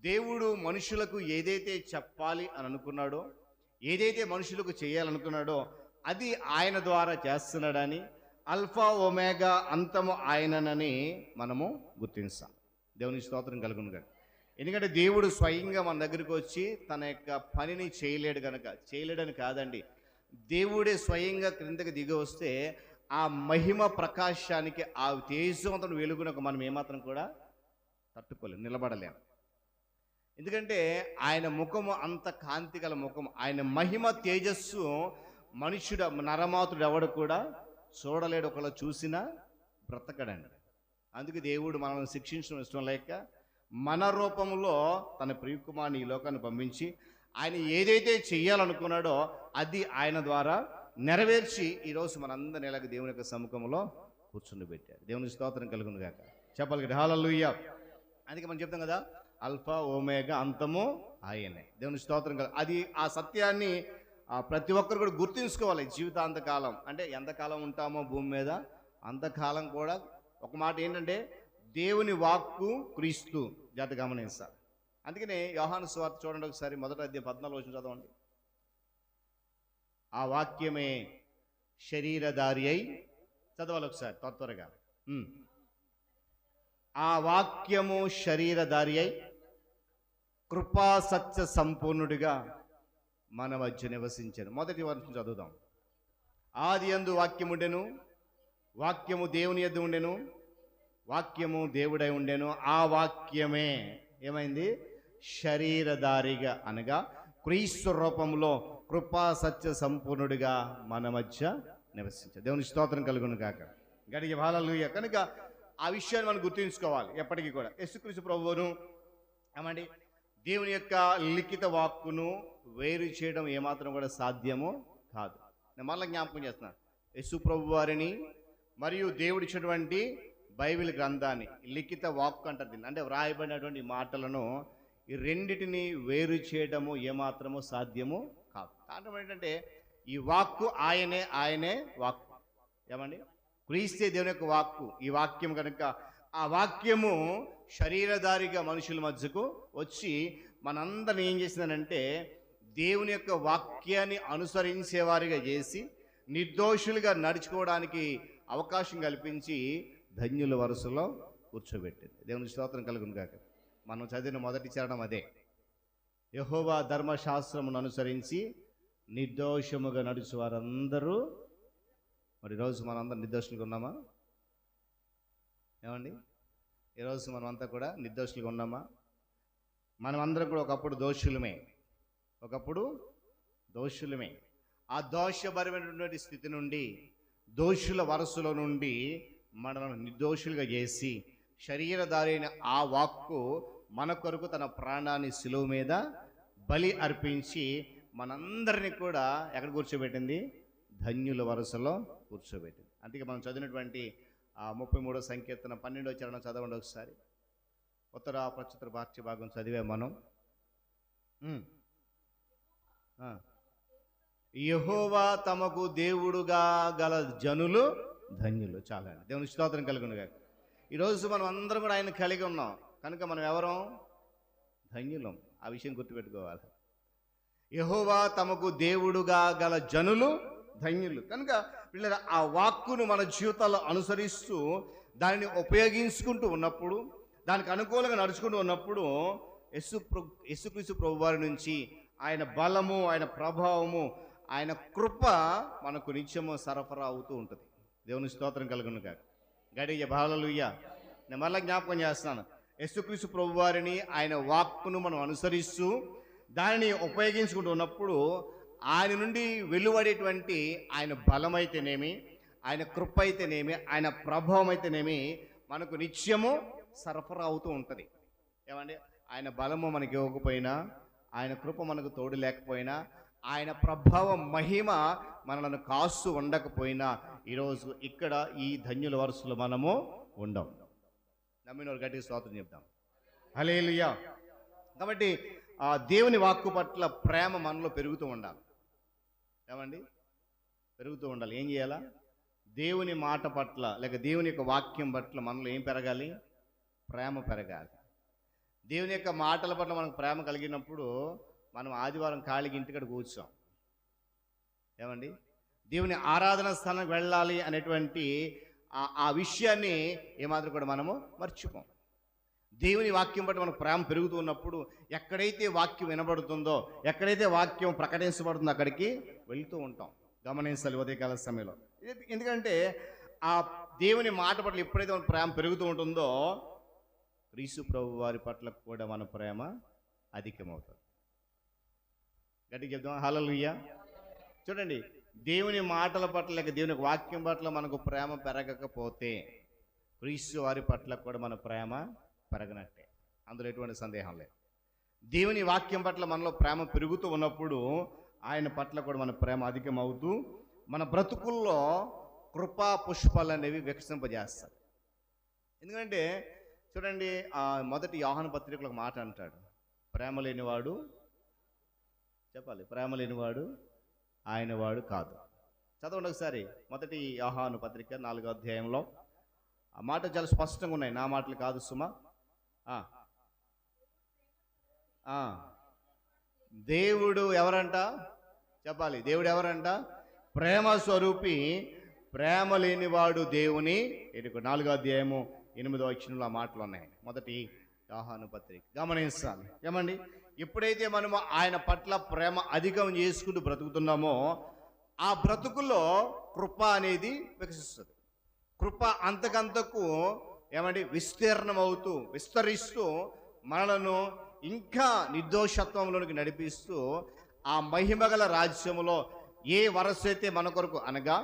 దేవుడు మనుషులకు ఏదైతే చెప్పాలి అని అనుకున్నాడో, ఏదైతే మనుషులకు చేయాలనుకున్నాడో అది ఆయన ద్వారా చేస్తున్నాడని, అల్ఫా ఒమేగా అంతము ఆయననని మనము గుర్తిస్తాం. దేవుని స్తోత్రం కలుగును గాక. ఎందుకంటే దేవుడు స్వయంగా మన దగ్గరికి వచ్చి తన యొక్క పనిని చేయలేడని కాదండి, దేవుడే స్వయంగా క్రిందకి దిగి వస్తే ఆ మహిమ ప్రకాశానికి, ఆ తేజవంతుని వెలుగునకు మనం ఏమాత్రం కూడా తట్టుకోలేము, నిలబడలేము. ఎందుకంటే ఆయన ముఖము అంత కాంతి గల ముఖం, ఆయన మహిమ తేజస్సు మనుషుడు నరమాతుడు ఎవడు కూడా చూడలేడు, ఒకళ్ళు చూసినా బ్రతకడండి. అందుకే దేవుడు మనల్ని శిక్షించడం ఇష్టం లేక మన రూపంలో తన ప్రియకుమారుని ఈ లోకాన్ని పంపించి ఆయన ఏదైతే చెయ్యాలనుకున్నాడో అది ఆయన ద్వారా నెరవేర్చి ఈరోజు మనందరినీ ఇలాగ దేవుని యొక్క సముఖంలో కూర్చుని పెట్టాడు. దేవుని స్తోత్రం కలుగును గాక. చెప్పాలి కదా హల్లెలూయా. అందుకే మనం చెప్తాం కదా, అల్ఫా ఓమేగా అంతము ఆయనే. దేవుని స్తోత్రం కలుగు. అది ఆ సత్యాన్ని ప్రతి ఒక్కరు కూడా గుర్తుంచుకోవాలి. జీవితాంతకాలం అంటే ఎంతకాలం ఉంటామో భూమి మీద అంతకాలం కూడా ఒక మాట ఏంటంటే దేవుని వాక్కు క్రీస్తు జాగ్రత్త గమనిస్తారు. అందుకనే యోహాను సువార్త చూడండి ఒకసారి, 1వ అధ్యాయం 14వ వచనం చదవండి. ఆ వాక్యమే శరీరధారి అయి, చదవాలి ఒకసారి త్వరగా. ఆ వాక్యము శరీరధారి అయి కృపా సత్య సంపూర్ణుడిగా మన మధ్య నివసించాను. మొదటి వచనం చదువుదాం. ఆది యందు వాక్యముండెను, వాక్యము దేవుని యొద్ద ఉండెను, వాక్యము దేవుడై ఉండెను. ఆ వాక్యమే ఏమైంది? శరీరధారిగా, అనగా క్రీస్తు రూపంలో కృపా సత్య సంపూర్ణుడిగా మన మధ్య నివసించాడు. దేవుని స్తోత్రం కలుగును కాక. గడికి హల్లెలూయా. కనుక ఆ విషయాన్ని మనం గుర్తుంచుకోవాలి ఎప్పటికీ కూడా. యేసుక్రీస్తు ప్రభువును ఏమండి దేవుని యొక్క లిఖిత వాక్కును వేరు చేయడం ఏమాత్రం కూడా సాధ్యమో కాదు. నేను మళ్ళీ జ్ఞాపకం చేస్తున్నాను, యేసు ప్రభు వారిని మరియు దేవుడు ఇచ్చినటువంటి బైబిల్ గ్రంథాన్ని లిఖిత వాక్కు అంటారు దీన్ని. అంటే వ్రాయబడినటువంటి మాటలను ఈ రెండిటిని వేరు చేయడము ఏమాత్రము సాధ్యము కాదు. కారణం ఏంటంటే ఈ వాక్కు ఆయనే వాక్కు. ఏమండి? క్రీస్తే దేవుని యొక్క వాక్కు, ఈ వాక్యం కనుక ఆ వాక్యము శరీరధారిగా మనుషుల మధ్యకు వచ్చి మనందరిని ఏం చేసిందనంటే దేవుని యొక్క వాక్యాన్ని అనుసరించేవారిగా చేసి నిర్దోషులుగా నడుచుకోవడానికి అవకాశం కల్పించి ధన్యుల వరుసలో కూర్చోబెట్టింది. దేవుని స్తోత్రం కలుగును గాక. మనం చదివిన మొదటి చరణం అదే, యెహోవా ధర్మశాస్త్రమును అనుసరించి నిర్దోషముగా నడుచు వారందరూ. మరి ఈరోజు మనందరం నిర్దోషులుగా ఉన్నామా? ఏమండి? ఈరోజు మనమంతా కూడా నిర్దోషులుగా ఉన్నామా? మనమందరం కూడా ఒకప్పుడు దోషులమే. ఆ దోషభరమైనటువంటి స్థితి నుండి, దోషుల వరుసలో నుండి మనల్ని నిర్దోషులుగా చేసి శరీరధారైన ఆ వాక్కు మన కొరకు తన ప్రాణాన్ని శిలువ మీద బలి అర్పించి మనందరినీ కూడా ఎక్కడ కూర్చోబెట్టింది? ధన్యుల వరుసలో కూర్చోబెట్టింది. అందుకే మనం చదివినటువంటి 33వ సంకీర్తన 12వ చరణం చదవండి ఒకసారి. ఉత్తర ప్రచుత్ర భాష్య భాగం చదివే మనం. యెహోవా తమకు దేవుడుగా గల జనులు ధన్యులు. చాలా దేవుని స్తోత్రం కలుగును గాక. ఈరోజు మనం అందరం కూడా ఆయన కలిగి ఉన్నాం కనుక మనం ఎవరం? ధన్యులం. ఆ విషయం గుర్తుపెట్టుకోవాలి. యెహోవా తమకు దేవుడుగా గల జనులు ధన్యులు. కనుక వీళ్ళ ఆ వాక్కును మన జీవితాల్లో అనుసరిస్తూ దానిని ఉపయోగించుకుంటూ ఉన్నప్పుడు, దానికి అనుకూలంగా నడుచుకుంటూ ఉన్నప్పుడు యేసుక్రీస్తు ప్రభు వారి నుంచి ఆయన బలము, ఆయన ప్రభావము, ఆయన కృప మనకు నిత్యము సరఫరా అవుతూ ఉంటుంది. దేవుని స్తోత్రం కలుగును కాక. గడియ హల్లెలూయా. నేను మళ్ళీ జ్ఞాపకం చేస్తున్నాను, యేసుక్రీస్తు ప్రభు వారిని, ఆయన వాక్కును మనం అనుసరిస్తూ దానిని ఉపయోగించుకుంటూ ఉన్నప్పుడు ఆయన నుండి వెలువడేటువంటి ఆయన బలమైతేనేమి, ఆయన కృప అయితేనేమి, ఆయన ప్రభావం అయితేనేమి మనకు నిత్యము సరఫరా అవుతూ ఉంటుంది. ఏమండి? ఆయన బలము మనకి ఇవ్వకపోయినా, ఆయన కృప మనకు తోడు లేకపోయినా, ఆయన ప్రభావం మహిమ మనలను కాస్తూ ఉండకపోయినా ఈరోజు ఇక్కడ ఈ ధన్యుల వరుసలో మనము ఉండం. నమ్మిన వారు గట్టిగా స్తోత్రం చెప్తాం. హల్లెలూయా. కాబట్టి ఆ దేవుని వాక్కు పట్ల ప్రేమ మనలో పెరుగుతూ ఉండాలి. ఏమండి, పెరుగుతూ ఉండాలి. ఏం చేయాలా? దేవుని మాట పట్ల లేక దేవుని యొక్క వాక్యం పట్ల మనలో ఏం పెరగాలి? ప్రేమ పెరగాలి. దేవుని యొక్క మాటల పట్ల మనకు ప్రేమ కలిగినప్పుడు మనం ఆదివారం ఖాళీకి ఇంటికాడ కూర్చోం. ఏమండి, దేవుని ఆరాధన స్థానానికి వెళ్ళాలి అనేటువంటి ఆ విషయాన్ని ఏమాత్రం కూడా మనము మర్చిపోం. దేవుని వాక్యం బట్టి మనకు ప్రేమ పెరుగుతూ ఉన్నప్పుడు ఎక్కడైతే వాక్యం వినబడుతుందో, ఎక్కడైతే వాక్యం ప్రకటించబడుతుందో అక్కడికి వెళ్తూ ఉంటాం. గమనించాలి ఉదయకాల సమయంలో. ఎందుకంటే ఆ దేవుని మాట పట్ల ఎప్పుడైతే మన ప్రేమ పెరుగుతూ ఉంటుందో క్రీస్తు ప్రభు వారి పట్ల కూడా మన ప్రేమ అధికమవుతుంది. గట్టిగా చెప్తాం హల్లెలూయా. చూడండి, దేవుని మాటల పట్ల లేక దేవుని వాక్యం పట్ల మనకు ప్రేమ పెరగకపోతే క్రీస్తు వారి పట్ల కూడా మన ప్రేమ పెరగనట్టే, అందులో ఎటువంటి సందేహం లేదు. దేవుని వాక్యం పట్ల మనలో ప్రేమ పెరుగుతూ ఉన్నప్పుడు ఆయన పట్ల కూడా మన ప్రేమ అధికమవుతూ మన బ్రతుకుల్లో కృపా పుష్పాలు అనేవి వికసింపజేస్తాయి. ఎందుకంటే చూడండి, మొదటి యోహాను పత్రికలో ఒక మాట అంటాడు, ప్రేమ లేనివాడు చెప్పాలి, ప్రేమ లేనివాడు ఆయన వాడు కాదు. చదవండి ఒకసారి మొదటి యోహాను పత్రిక 4వ అధ్యాయంలో ఆ మాట చాలా స్పష్టంగా ఉన్నాయి. నా మాటలు కాదు సుమా. దేవుడు ఎవరంట చెప్పాలి, దేవుడు ఎవరంట? ప్రేమ స్వరూపి, ప్రేమ లేనివాడు దేవుని 4వ అధ్యాయము 8వ వచనంలో ఆ మాటలు ఉన్నాయి. మొదటి యోహాను పత్రిక గమనించాలి. ఏమండి, ఎప్పుడైతే మనము ఆయన పట్ల ప్రేమ అధికం చేసుకుంటూ బ్రతుకుతున్నామో ఆ బ్రతుకులో కృప అనేది వికసిస్తుంది. కృప అంతకంతకు ఏమండి విస్తీర్ణం అవుతూ విస్తరిస్తూ మనలను ఇంకా నిర్దోషత్వంలోనికి నడిపిస్తూ ఆ మహిమగల రాజ్యములో ఏ వరస అయితే మన కొరకు అనగా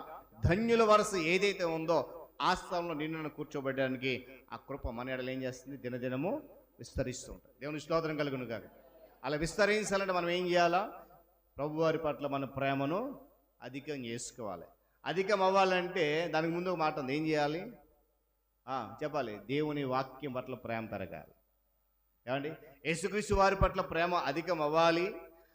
ధన్యుల వరస ఏదైతే ఉందో ఆ స్థలంలో నిన్ను కూర్చోబెట్టడానికి ఆ కృప మన ఎడలు ఏం చేస్తుంది? దినదినము విస్తరిస్తూ ఉంటుంది. దేవుని స్తోత్రం కలుగును గాక. అలా విస్తరించాలంటే మనం ఏం చేయాలా? ప్రభువారి పట్ల మన ప్రేమను అధికం చేసుకోవాలి. అధికం అవ్వాలంటే దానికి ముందు ఒక మాట ఉంది, ఏం చేయాలి చెప్పాలి, దేవుని వాక్యం పట్ల ప్రేమ పెరగాలి. ఏమండి, యేసుక్రీస్తు వారి పట్ల ప్రేమ అధికం అవ్వాలి.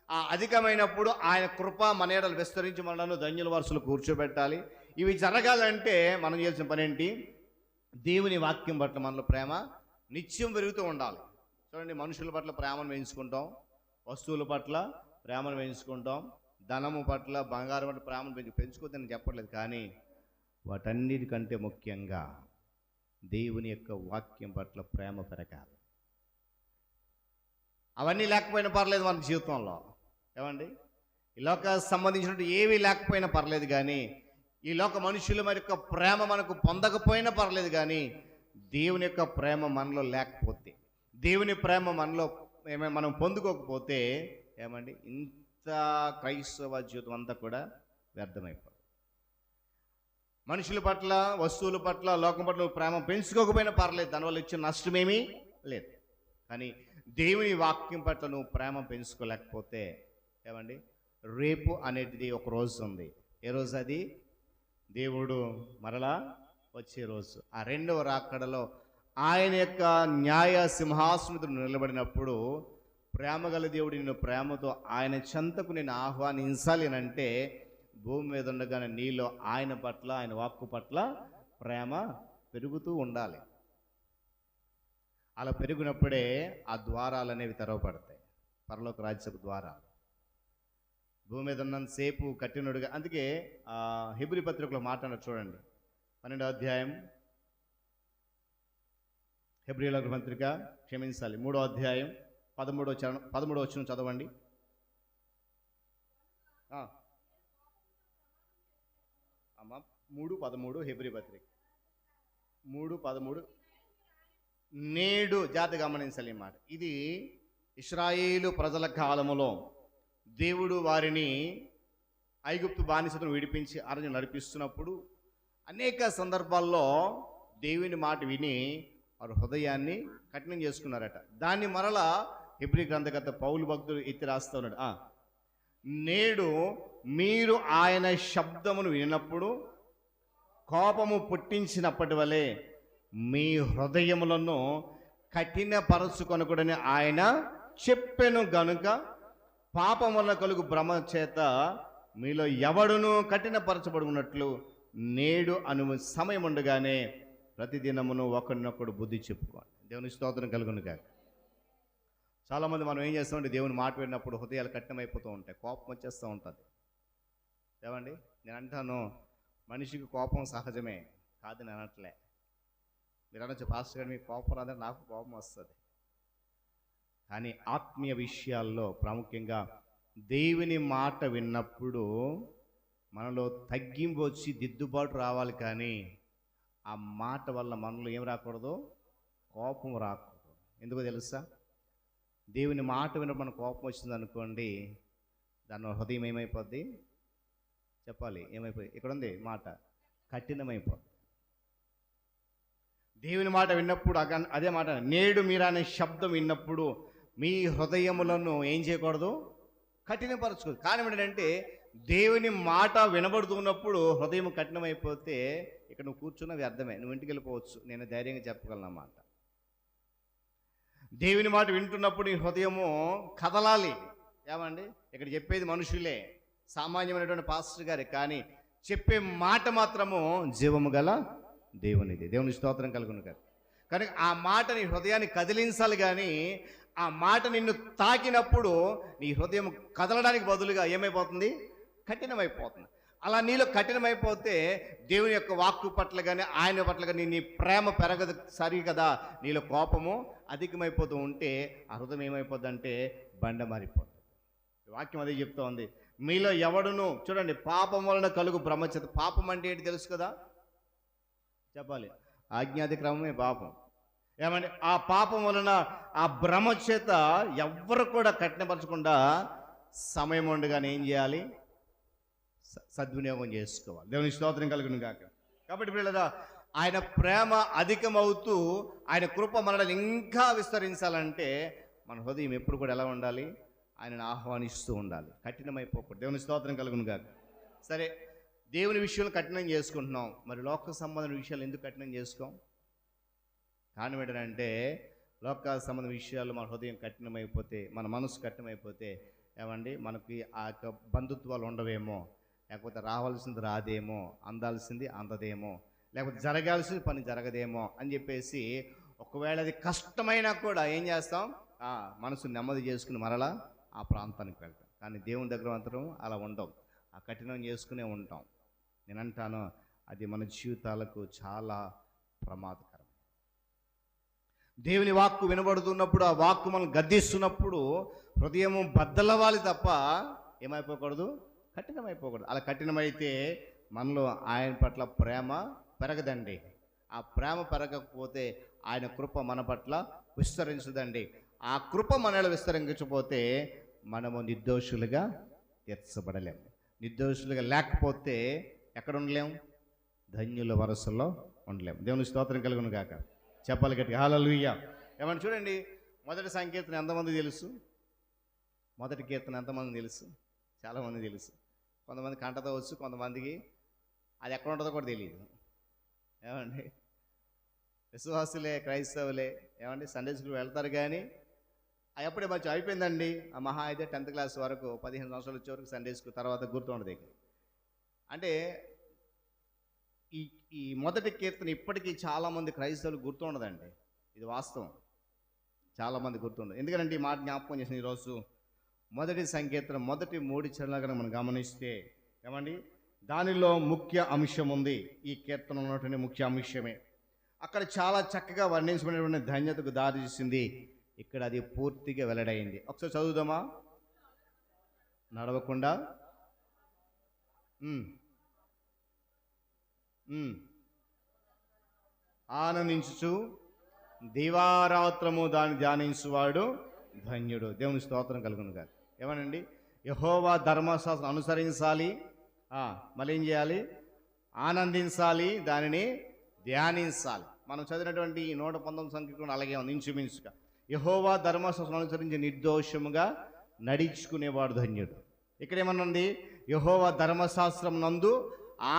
ఆ అధికమైనప్పుడు ఆయన కృప మన ఎడలు విస్తరించి మనలను ధన్యుల వరుసలు కూర్చోబెట్టాలి. ఇవి జరగాలంటే మనం చేయాల్సిన పని ఏంటి? దేవుని వాక్యం పట్ల మనలో ప్రేమ నిత్యం పెరుగుతూ ఉండాలి. చూడండి, మనుషుల పట్ల ప్రేమను పెంచుకుంటాం, వస్తువుల పట్ల ప్రేమను పెంచుకుంటాం, ధనము పట్ల బంగారం పట్ల ప్రేమను పెంచుకోవద్దని చెప్పట్లేదు. కానీ వాటన్నిటికంటే ముఖ్యంగా దేవుని యొక్క వాక్యం పట్ల ప్రేమ పెరగాలి. అవన్నీ లేకపోయినా పర్లేదు మన జీవితంలో. ఏమండి, ఈ లోక సంబంధించినట్టు ఏవి లేకపోయినా పర్లేదు, కానీ ఈ లోక మనుషుల మరి యొక్క ప్రేమ మనకు పొందకపోయినా పర్లేదు, కానీ దేవుని యొక్క ప్రేమ మనలో లేకపోతే, దేవుని ప్రేమ మనలో మనం పొందుకోకపోతే ఏమండి ఇంత క్రైస్తవ జీవితం అంతా కూడా వ్యర్థమైపోతుంది. మనుషుల పట్ల వస్తువుల పట్ల లోకం పట్ల ప్రేమ పెంచుకోకపోయినా పర్లేదు, దానివల్ల ఇచ్చిన నష్టమేమీ లేదు. కానీ దేవుని వాక్యం పట్ల నువ్వు ప్రేమ పెంచుకోలేకపోతే ఏమండి రేపు అనేది ఒక రోజు ఉంది. ఏ రోజు అది? దేవుడు మరలా వచ్చే రోజు. ఆ రెండవ రాకడలో ఆయన యొక్క న్యాయ సింహాసనముతో నిలబడినప్పుడు ప్రేమ గల దేవుడు నిన్ను ప్రేమతో ఆయన చెంతకు నేను ఆహ్వానించాలి అని అంటే భూమి మీద ఉండగానే నీలో ఆయన పట్ల ఆయన వాక్కు పట్ల ప్రేమ పెరుగుతూ ఉండాలి. అలా పెరిగినప్పుడే ఆ ద్వారాలు అనేవి తెరవబడతాయి, పరలోక రాజ్యపు ద్వారాలు. భూమి మీద ఉన్నంతసేపు కట్టినడుగా. అందుకే హెబ్రీ పత్రికలో మాట్లాడారు చూడండి, 12వ అధ్యాయం హెబ్రీల పత్రిక క్షమించాలి 3వ అధ్యాయం 13వ వచనం చదవండి. 3:13 హెబ్రీ పత్రిక 3:13. నేడు జాతి గమనించాలి ఈ మాట. ఇది ఇశ్రాయేలు ప్రజల కాలములో దేవుడు వారిని ఐగుప్తు బానిసతను విడిపించి అరణ్యం నడిపిస్తున్నప్పుడు అనేక సందర్భాల్లో దేవుని మాట విని వారు హృదయాన్ని కఠినం చేసుకున్నారట. దాన్ని మరలా హెబ్రీ గ్రంథకర్త పౌలు భక్తుడు ఎత్తి రాస్తూ ఉన్నాడు. నేడు మీరు ఆయన శబ్దమును వినినప్పుడు కోపము పుట్టించినప్పటి వలె మీ హృదయములను కఠినపరచుకొనకూడని ఆయన చెప్పెను గనుక పాపం వల్ల కలుగు భ్రమ చేత మీలో ఎవడును కఠినపరచబడినట్లు నేడు అను సమయం ఉండగానే ప్రతిదినమును ఒకరినొకడు బుద్ధి చెప్పుకోండి. దేవుని స్తోత్రం కలుగును కాక. చాలామంది మనం ఏం చేస్తామంటే దేవుని మాట విన్నప్పుడు హృదయాలు కఠినమైపోతూ ఉంటాయి, కోపం వచ్చేస్తూ ఉంటుంది. ఏమండి, నేను అంటాను మనిషికి కోపం సహజమే, కాదు నేను అనట్లే. మీరు అనొచ్చు పాస్టర్ గారు మీకు కోపం రాదని, నాకు కోపం వస్తుంది. కానీ ఆత్మీయ విషయాల్లో ప్రాముఖ్యంగా దేవుని మాట విన్నప్పుడు మనలో తగ్గింపు వచ్చి దిద్దుబాటు రావాలి. కానీ ఆ మాట వల్ల మనలో ఏం రాకూడదు, కోపం రాకూడదు. ఎందుకో తెలుసా? దేవుని మాట విన్నప్పుడు మన కోపం వచ్చింది అనుకోండి, దాని హృదయం ఏమైపోద్ది చెప్పాలి, ఏమైపోయి ఇక్కడ ఉంది మాట, కఠినమైపోద్ది. దేవుని మాట విన్నప్పుడు అదే మాట, నేడు మీరు అనే శబ్దం విన్నప్పుడు మీ హృదయములను ఏం చేయకూడదు, కఠినపరచుకోదు. కారణం ఏంటంటే దేవుని మాట వినబడుతున్నప్పుడు హృదయం కఠినమైపోతే ఇక్కడ నువ్వు కూర్చున్న వ్యర్థమే, నువ్వు ఇంటికి వెళ్ళిపోవచ్చు. నేను ధైర్యంగా చెప్పగలను అన్నమాట. దేవుని మాట వింటున్నప్పుడు నీ హృదయము కదలాలి. ఏమండి, ఇక్కడ చెప్పేది మనుషులే, సామాన్యమైనటువంటి పాస్టర్ గారే, కానీ చెప్పే మాట మాత్రము జీవము గల దేవునిది. దేవుని స్తోత్రం కలుగును గారు. కానీ ఆ మాట నీ హృదయాన్ని కదిలించాలి. కానీ ఆ మాట నిన్ను తాకినప్పుడు నీ హృదయం కదలడానికి బదులుగా ఏమైపోతుంది, కఠినమైపోతుంది. అలా నీలో కఠినమైపోతే దేవుని యొక్క వాక్కు పట్ల కానీ ఆయన పట్ల కానీ నీ ప్రేమ పెరగదు, సరి కదా. నీలో కోపము అధికమైపోతూ ఉంటే ఆ హృదయం ఏమైపోద్ది అంటే బండ మారిపోతుంది. వాక్యం అదే చెప్తా ఉంది, మీలో ఎవడును చూడండి పాపం వలన కలుగు భ్రమ చేత. పాపం అంటే ఏంటి తెలుసు కదా, చెప్పాలి, ఆజ్ఞాతిక్రమమే పాపం. ఏమంటే ఆ పాపం వలన ఆ భ్రమ చేత ఎవ్వరు కూడా కఠినపరచకుండా సమయం ఉండగానే ఏం చేయాలి, సద్వినియోగం చేసుకోవాలి. దేవుని స్తోత్రం కలుగును గాక. కాబట్టి పిల్లల ఆయన ప్రేమ అధికమవుతూ ఆయన కృప మనల్ని ఇంకా విస్తరించాలంటే మన హృదయం ఎప్పుడు కూడా ఎలా ఉండాలి, ఆయనను ఆహ్వానిస్తూ ఉండాలి, కఠినమైపోకూడదు. దేవుని స్తోత్రం కలుగును గాక. సరే, దేవుని విషయంలో కఠినం చేసుకుంటున్నాం, మరి లోక సంబంధ విషయాలు ఎందుకు కఠినం చేసుకోం? కారణం ఏంటంటే లోక సంబంధ విషయాలు మన హృదయం కఠినమైపోతే, మన మనసు కఠినమైపోతే ఏమండి మనకి ఆ యొక్క బంధుత్వాలు ఉండవేమో, లేకపోతే రావాల్సింది రాదేమో, అందాల్సింది అందదేమో, లేకపోతే జరగాల్సిన పని జరగదేమో అని చెప్పేసి ఒకవేళ అది కష్టమైనా కూడా ఏం చేస్తాం, మనసు నెమ్మది చేసుకుని మరలా ఆ ప్రాంతానికి వెళ్తాం. కానీ దేవుని దగ్గర మాత్రం అలా ఉండం, ఆ కఠినం చేసుకునే ఉంటాం. నేను అంటాను అది మన జీవితాలకు చాలా ప్రమాదకరం. దేవుని వాక్కు వినబడుతున్నప్పుడు ఆ వాక్కు మనం గద్దిస్తున్నప్పుడు హృదయము బద్దలవాలి తప్ప ఏమైపోకూడదు, కఠినమైపోకూడదు. అలా కఠినమైతే మనలో ఆయన పట్ల ప్రేమ పెరగదండి. ఆ ప్రేమ పెరగకపోతే ఆయన కృప మన పట్ల విస్తరించదండి. ఆ కృప మనలో విస్తరించకపోతే మనము నిర్దోషులుగా తీర్చబడలేము. నిర్దోషులుగా లేకపోతే ఎక్కడ ఉండలేము, ధన్యుల వరసలో ఉండలేము. దేవుని స్తోత్రం కలుగును గాక. చెప్పాలి గట్టిగా హల్లెలూయా. ఏమన్నా చూడండి, మొదటి సంకీర్తన ఎంతమంది తెలుసు? మొదటి కీర్తన ఎంతమంది తెలుసు? చాలామంది తెలుసు. కొంతమంది కంటతో వచ్చు, కొంతమందికి అది ఎక్కడ ఉంటుందో కూడా తెలియదు. ఏమండి, విశ్వాసులే, క్రైస్తవులే ఏమండి సండే స్కూల్ వెళ్తారు, కానీ అది ఎప్పుడే మంచి అయిపోయిందండి. ఆ మహా అయితే 10th క్లాస్ వరకు 15 సంవత్సరాలు వచ్చే వరకు సండే స్కూల్, తర్వాత గుర్తుండదు. అంటే ఈ మొదటి కీర్తన ఇప్పటికీ చాలామంది క్రైస్తవులు గుర్తుండదండి. ఇది వాస్తవం, చాలామంది గుర్తుండదు. ఎందుకంటే ఈ మాట జ్ఞాపకం చేసిన ఈరోజు మొదటి సంకీర్తన మొదటి 3 చరణాలు కనుక మనం గమనిస్తే ఏమండి దానిలో ముఖ్య అంశం ఉంది. ఈ కీర్తన ఉన్నటువంటి ముఖ్య అంశమే అక్కడ చాలా చక్కగా వర్ణించబడినటువంటి ధన్యతకు దారి తీసింది. ఇక్కడ అది పూర్తిగా వెల్లడైంది. ఒకసారి చదువుదామా? నడవకుండా ఆనందించుచు దివారాత్రము దాన్ని ధ్యానించువాడు ధన్యుడు. దేవుని స్తోత్రం కలుగును గాక. ఏమనండి, యెహోవా ధర్మశాస్త్రం అనుసరించాలి, మళ్ళీ ఏం చేయాలి, ఆనందించాలి, దానిని ధ్యానించాలి. మనం చదివినటువంటి 119 సంఖ్య అలాగే ఉంది ఇంచుమించుగా. యెహోవా ధర్మశాస్త్రం అనుసరించి నిర్దోషముగా నడుచుకునేవాడు ధన్యుడు. ఇక్కడ ఏమన్నుంది, యెహోవా ధర్మశాస్త్రం నందు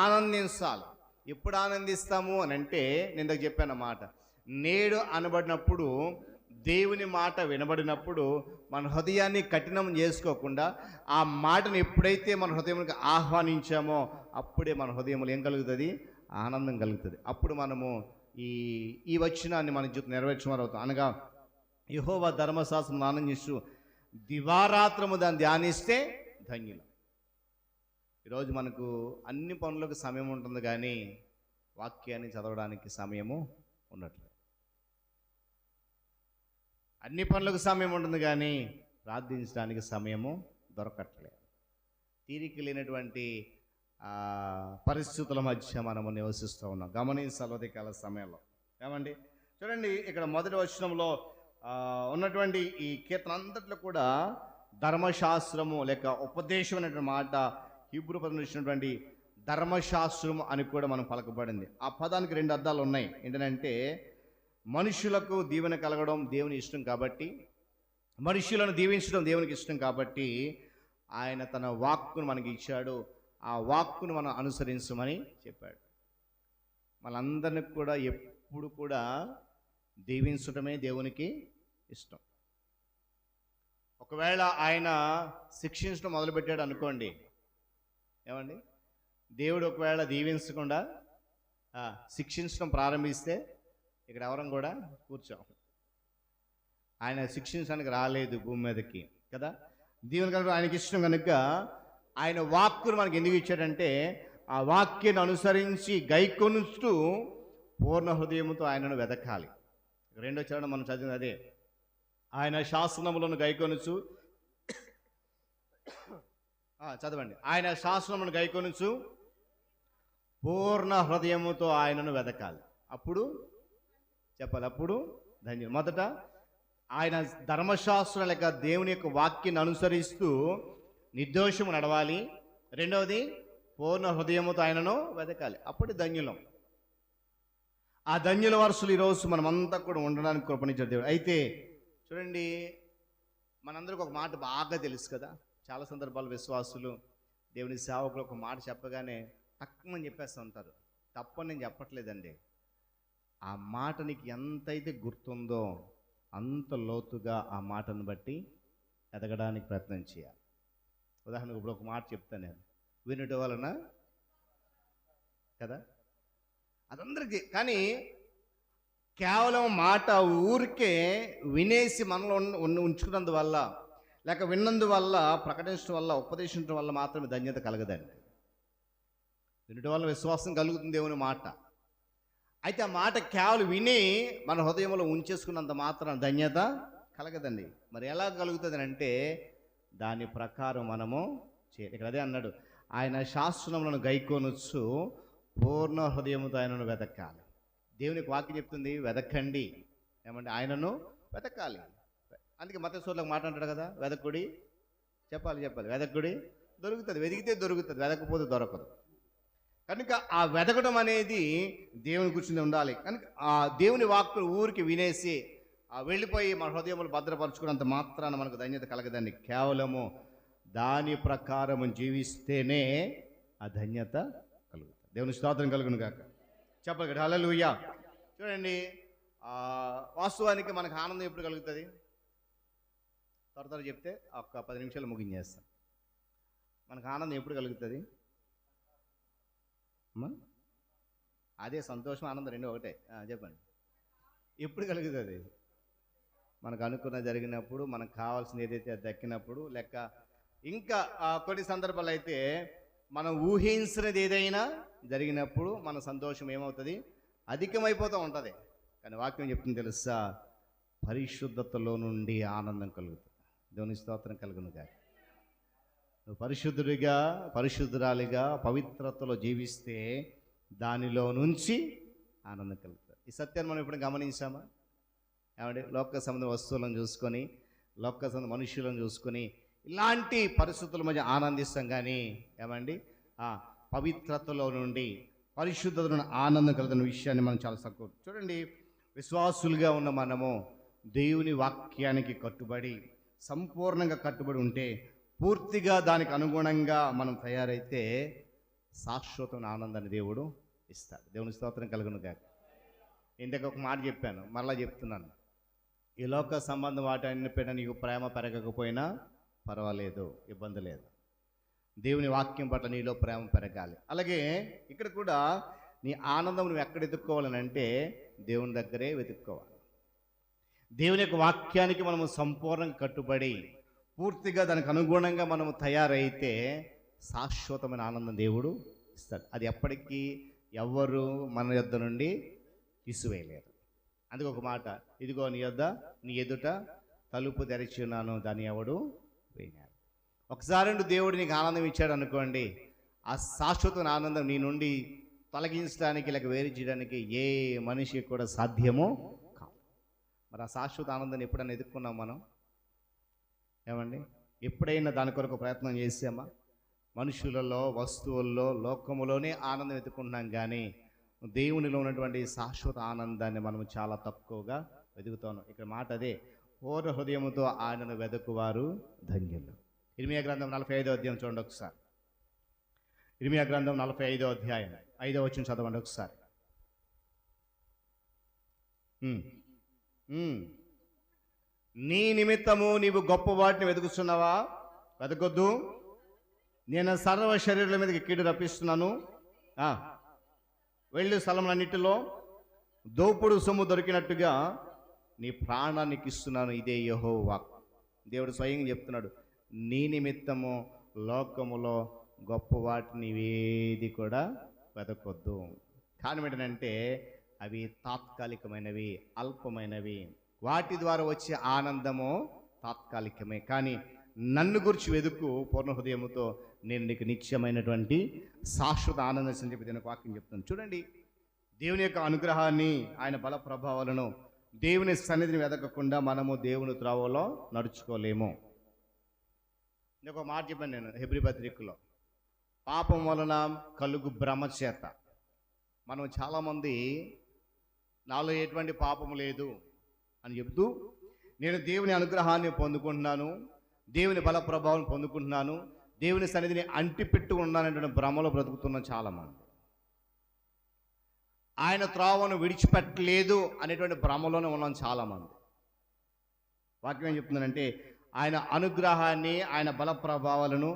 ఆనందించాలి. ఎప్పుడు ఆనందిస్తాము అని అంటే నేను చెప్పాను అన్నమాట, నేడు అనబడినప్పుడు దేవుని మాట వినబడినప్పుడు మన హృదయాన్ని కఠినం చేసుకోకుండా ఆ మాటను ఎప్పుడైతే మన హృదయంలోకి ఆహ్వానించామో అప్పుడే మన హృదయంలో ఏం కలుగుతుంది? ఆనందం కలుగుతుంది. అప్పుడు మనము ఈ వచనాన్ని మన జీవితం నెరవేర్చడం అవుతాం. అనగా యెహోవా ధర్మశాస్త్రం ఆనందిస్తూ దివారాత్రము దాన్ని ధ్యానిస్తే ధన్యులం. ఈరోజు మనకు అన్ని పనులకు సమయం ఉంటుంది, కానీ వాక్యాన్ని చదవడానికి సమయము ఉండట్లేదు. అన్ని పనులకు సమయం ఉంటుంది, కానీ ప్రార్థించడానికి సమయము దొరకట్లేదు. తీరిక లేనటువంటి పరిస్థితుల మధ్య మనము నివసిస్తూ ఉన్నాం. గమనించాలి ఉదయకాల సమయంలో. ఏమండి, చూడండి ఇక్కడ మొదటి వచనంలో ఉన్నటువంటి ఈ కీర్తన అంతట్లో కూడా ధర్మశాస్త్రము లేక ఉపదేశం అనేటువంటి మాట హీబ్రూ పదం ఇచ్చినటువంటి ధర్మశాస్త్రం అని కూడా మనం పలకబడింది. ఆ పదానికి 2 అర్థాలు ఉన్నాయి. ఏంటంటే మనుషులకు దీవెన కలగడం దేవుని ఇష్టం కాబట్టి, మనుషులను దీవించడం దేవునికి ఇష్టం కాబట్టి ఆయన తన వాక్కును మనకి ఇచ్చాడు. ఆ వాక్కును మనం అనుసరించమని చెప్పాడు. మనందరినీ కూడా ఎప్పుడు కూడా దీవించడమే దేవునికి ఇష్టం. ఒకవేళ ఆయన శిక్షించడం మొదలుపెట్టాడు అనుకోండి, ఏమండి, దేవుడు ఒకవేళ దీవించకుండా శిక్షించడం ప్రారంభిస్తే ఇక్కడ ఎవరం కూడా కూర్చోం. ఆయన శిక్షించడానికి రాలేదు భూమి మీదకి కదా. దీవెన కనుక ఆయనకి ఇష్టం కనుక ఆయన వాక్కును మనకి ఎందుకు ఇచ్చాడంటే ఆ వాక్యాన్ని అనుసరించి గైకొనుస్తూ పూర్ణ హృదయంతో ఆయనను వెదకాలి. 2వ చరణం మనం చదివింది అదే. ఆయన శాసనములను గైకొనుచు చదవండి. ఆయన శాసనములను గైకొనుచు పూర్ణ హృదయముతో ఆయనను వెదకాలి. అప్పుడు చెప్పాలి, అప్పుడు ధన్యులు. మొదట ఆయన ధర్మశాస్త్రం లేక దేవుని యొక్క వాక్యాన్ని అనుసరిస్తూ నిర్దోషము నడవాలి. 2వది పూర్ణ హృదయముతో ఆయనను వెదకాలి. అప్పుడు ధన్యులం. ఆ ధన్యుల వరుసలు ఈరోజు మనమంతా కూడా ఉండడానికి కృపణించాడు దేవుడు. అయితే చూడండి, మనందరికి ఒక మాట బాగా తెలుసు కదా. చాలా సందర్భాలు విశ్వాసులు దేవుని సేవకులు ఒక మాట చెప్పగానే తక్కువని చెప్పేస్తూ ఉంటారు. తప్పని నేను చెప్పట్లేదండి. ఆ మాట నీకు ఎంతైతే గుర్తుందో అంత లోతుగా ఆ మాటను బట్టి ఎదగడానికి ప్రయత్నం చేయాలి. ఉదాహరణకు ఇప్పుడు ఒక మాట చెప్తాను నేను, వినటం వలన కదా అదందరికీ. కానీ కేవలం మాట ఊరికే వినేసి మనలో ఉంచుకున్నందువల్ల లేక విన్నందువల్ల ప్రకటించడం వల్ల ఉపదేశించడం వల్ల మాత్రమే ధన్యత కలగదండి. వినటం వల్ల విశ్వాసం కలుగుతుంది దేవుని మాట. అయితే ఆ మాట కేవలం విని మన హృదయంలో ఉంచేసుకున్నంత మాత్రం ధన్యత కలగదండి. మరి ఎలా కలుగుతుంది అంటే దాని ప్రకారం మనము చేయాలి. ఇక్కడ అదే అన్నాడు, ఆయన శాస్త్రములను గైకొనొచ్చు పూర్ణ హృదయముతో ఆయనను వెతకాలి. దేవునికి వాక్యం చెప్తుంది వెతకండి. ఏమంటే ఆయనను వెతకాలి. అందుకే మత్తయి మాట అంటాడు కదా, వెతకుడి చెప్పాలి వెతకుడి దొరుకుతుంది, వెతికితే దొరుకుతుంది, వెతకపోతే దొరకదు. కనుక ఆ వెతకడం అనేది దేవుని కూర్చుని ఉండాలి. కనుక ఆ దేవుని వాక్కులు ఊరికి వినేసి వెళ్ళిపోయి మన హృదయములు భద్రపరుచుకున్నంత మాత్రాన మనకు ధన్యత కలగదండి. కేవలము దాని ప్రకారం జీవిస్తేనే ఆ ధన్యత కలుగుతుంది. దేవుని స్తోత్రం కలుగును గాక. చెప్పగలరు హల్లెలూయా. చూడండి, వాస్తవానికి మనకు ఆనందం ఎప్పుడు కలుగుతుంది? త్వర చెప్తే ఒక 10 నిమిషాలు ముగించేస్తాం. మనకు ఆనందం ఎప్పుడు కలుగుతుంది అమ్మా? అదే సంతోషం ఆనందం 2 ఒకటే. చెప్పండి, ఎప్పుడు కలుగుతుంది? మనకు అనుకున్న జరిగినప్పుడు, మనకు కావాల్సింది ఏదైతే దక్కినప్పుడు, లేక ఇంకా కొన్ని సందర్భాలు అయితే మనం ఊహించినది ఏదైనా జరిగినప్పుడు మన సంతోషం ఏమవుతుంది? అధికమైపోతూ ఉంటుంది. కానీ వాక్యం చెప్తుంది తెలుసా, పరిశుద్ధతలో నుండి ఆనందం కలుగుతుంది. దేవుని స్తోత్రం కలుగును గాక. నువ్వు పరిశుద్ధుడిగా పరిశుద్ధురాలిగా పవిత్రతలో జీవిస్తే దానిలో నుంచి ఆనందం కలుగుతుంది. ఈ సత్యాన్ని మనం ఎప్పుడు గమనించామా? ఏమంటే లోక సంబంధ వస్తువులను చూసుకొని, లోక సంబంధ మనుషులను చూసుకొని ఇలాంటి పరిస్థితుల మధ్య ఆనందిస్తాం. కానీ ఏమండి పవిత్రతలో నుండి పరిశుద్ధత నుండి ఆనందం కలుగుతున్న విషయాన్ని మనం చాలా తక్కువ. చూడండి, విశ్వాసులుగా ఉన్న మనము దేవుని వాక్యానికి కట్టుబడి సంపూర్ణంగా కట్టుబడి ఉంటే, పూర్తిగా దానికి అనుగుణంగా మనం తయారైతే శాశ్వతమైన ఆనందాన్ని దేవుడు ఇస్తాడు. దేవుని స్తోత్రం కలుగును గాక. ఇంతకు ఒక మాట చెప్పాను, మరలా చెప్తున్నాను. ఈ లోక సంబంధం వాటన్నిటిపైన నీకు ప్రేమ పెరగకపోయినా పర్వాలేదు, ఇబ్బంది లేదు. దేవుని వాక్యం పట్ల నీలో ప్రేమ పెరగాలి. అలాగే ఇక్కడ కూడా నీ ఆనందం నువ్వు ఎక్కడ వెతుక్కోవాలని అంటే దేవుని దగ్గరే వెతుక్కోవాలి. దేవుని యొక్క వాక్యానికి మనము సంపూర్ణంగా కట్టుబడి పూర్తిగా దానికి అనుగుణంగా మనము తయారైతే శాశ్వతమైన ఆనందం దేవుడు ఇస్తాడు. అది ఎప్పటికీ ఎవ్వరు మన యొద్ద నుండి తీసివేయలేరు. అందుకే ఒక మాట, ఇదిగో నీ ఎదుట తలుపు తెరిచి ఉన్నాను, దాన్ని ఎవడు వేయలేరు. ఒకసారి దేవుడు నీకు ఆనందం ఇచ్చాడు అనుకోండి, ఆ శాశ్వతమైన ఆనందం నీ నుండి తొలగించడానికి లేక వేరు చేయడానికి ఏ మనిషికి కూడా సాధ్యమో కాదు. మరి ఆ శాశ్వత ఆనందాన్ని ఎప్పుడైనా ఎదుర్కొన్నాం మనం? ఏమండి, ఎప్పుడైనా దాని కొరకు ప్రయత్నం చేసామా? మనుషులలో, వస్తువుల్లో, లోకములోనే ఆనందం వెతుకుంటున్నాం, కానీ దేవునిలో ఉన్నటువంటి శాశ్వత ఆనందాన్ని మనం చాలా తక్కువగా వెతుకుతాం. ఇక్కడ మాట అదే, పూర్ణ హృదయముతో ఆయనను వెతుకువారు ధన్యులు. ఇర్మియా గ్రంథం 45వ అధ్యాయం చూడండి ఒకసారి. ఇర్మియా గ్రంథం 45వ అధ్యాయం 5వ వచనం చదవండి ఒకసారి. నీ నిమిత్తము నీవు గొప్ప వాటిని వెతుకుతున్నావా? వెతకొద్దు. నేను సర్వ శరీరాల మీదకి కీడు రప్పిస్తున్నాను. వెళ్ళు స్థలములన్నిటిలో దోపుడు సొమ్ము దొరికినట్టుగా నీ ప్రాణానికి ఇస్తున్నాను. ఇదే యెహోవా. దేవుడు స్వయంగా చెప్తున్నాడు, నీ నిమిత్తము లోకములో గొప్ప వాటిని ఏది కూడా వెతకొద్దు. కారణం ఏంటంటే అవి తాత్కాలికమైనవి, అల్పమైనవి. వాటి ద్వారా వచ్చే ఆనందము తాత్కాలికమే. కానీ నన్ను గురించి వెతుకు పూర్ణ హృదయముతో, నేను నీకు నిత్యమైనటువంటి శాశ్వత ఆనందం అని చెప్పి నేను వాక్యం చెప్తాను. చూడండి, దేవుని యొక్క అనుగ్రహాన్ని, ఆయన బల ప్రభావాలను, దేవుని సన్నిధిని వెతకకుండా మనము దేవుని త్రోవలో నడుచుకోలేము. ఒక మాట చెప్పాను నేను హెబ్రీ పత్రికలో, పాపం వలన కలుగు భ్రమ చేత మనం చాలామంది నాలో ఎటువంటి పాపం లేదు అని చెప్తూ, నేను దేవుని అనుగ్రహాన్ని పొందుకుంటున్నాను, దేవుని బల ప్రభావం పొందుకుంటున్నాను, దేవుని సన్నిధిని అంటిపెట్టు ఉన్నానటువంటి భ్రమలో బ్రతుకుతున్న చాలామంది. ఆయన త్రోవను విడిచిపెట్టలేదు అనేటువంటి భ్రమలోనే ఉన్నాం చాలామంది. వాక్యం ఏం చెప్తుందంటే, ఆయన అనుగ్రహాన్ని, ఆయన బల ప్రభావాలను,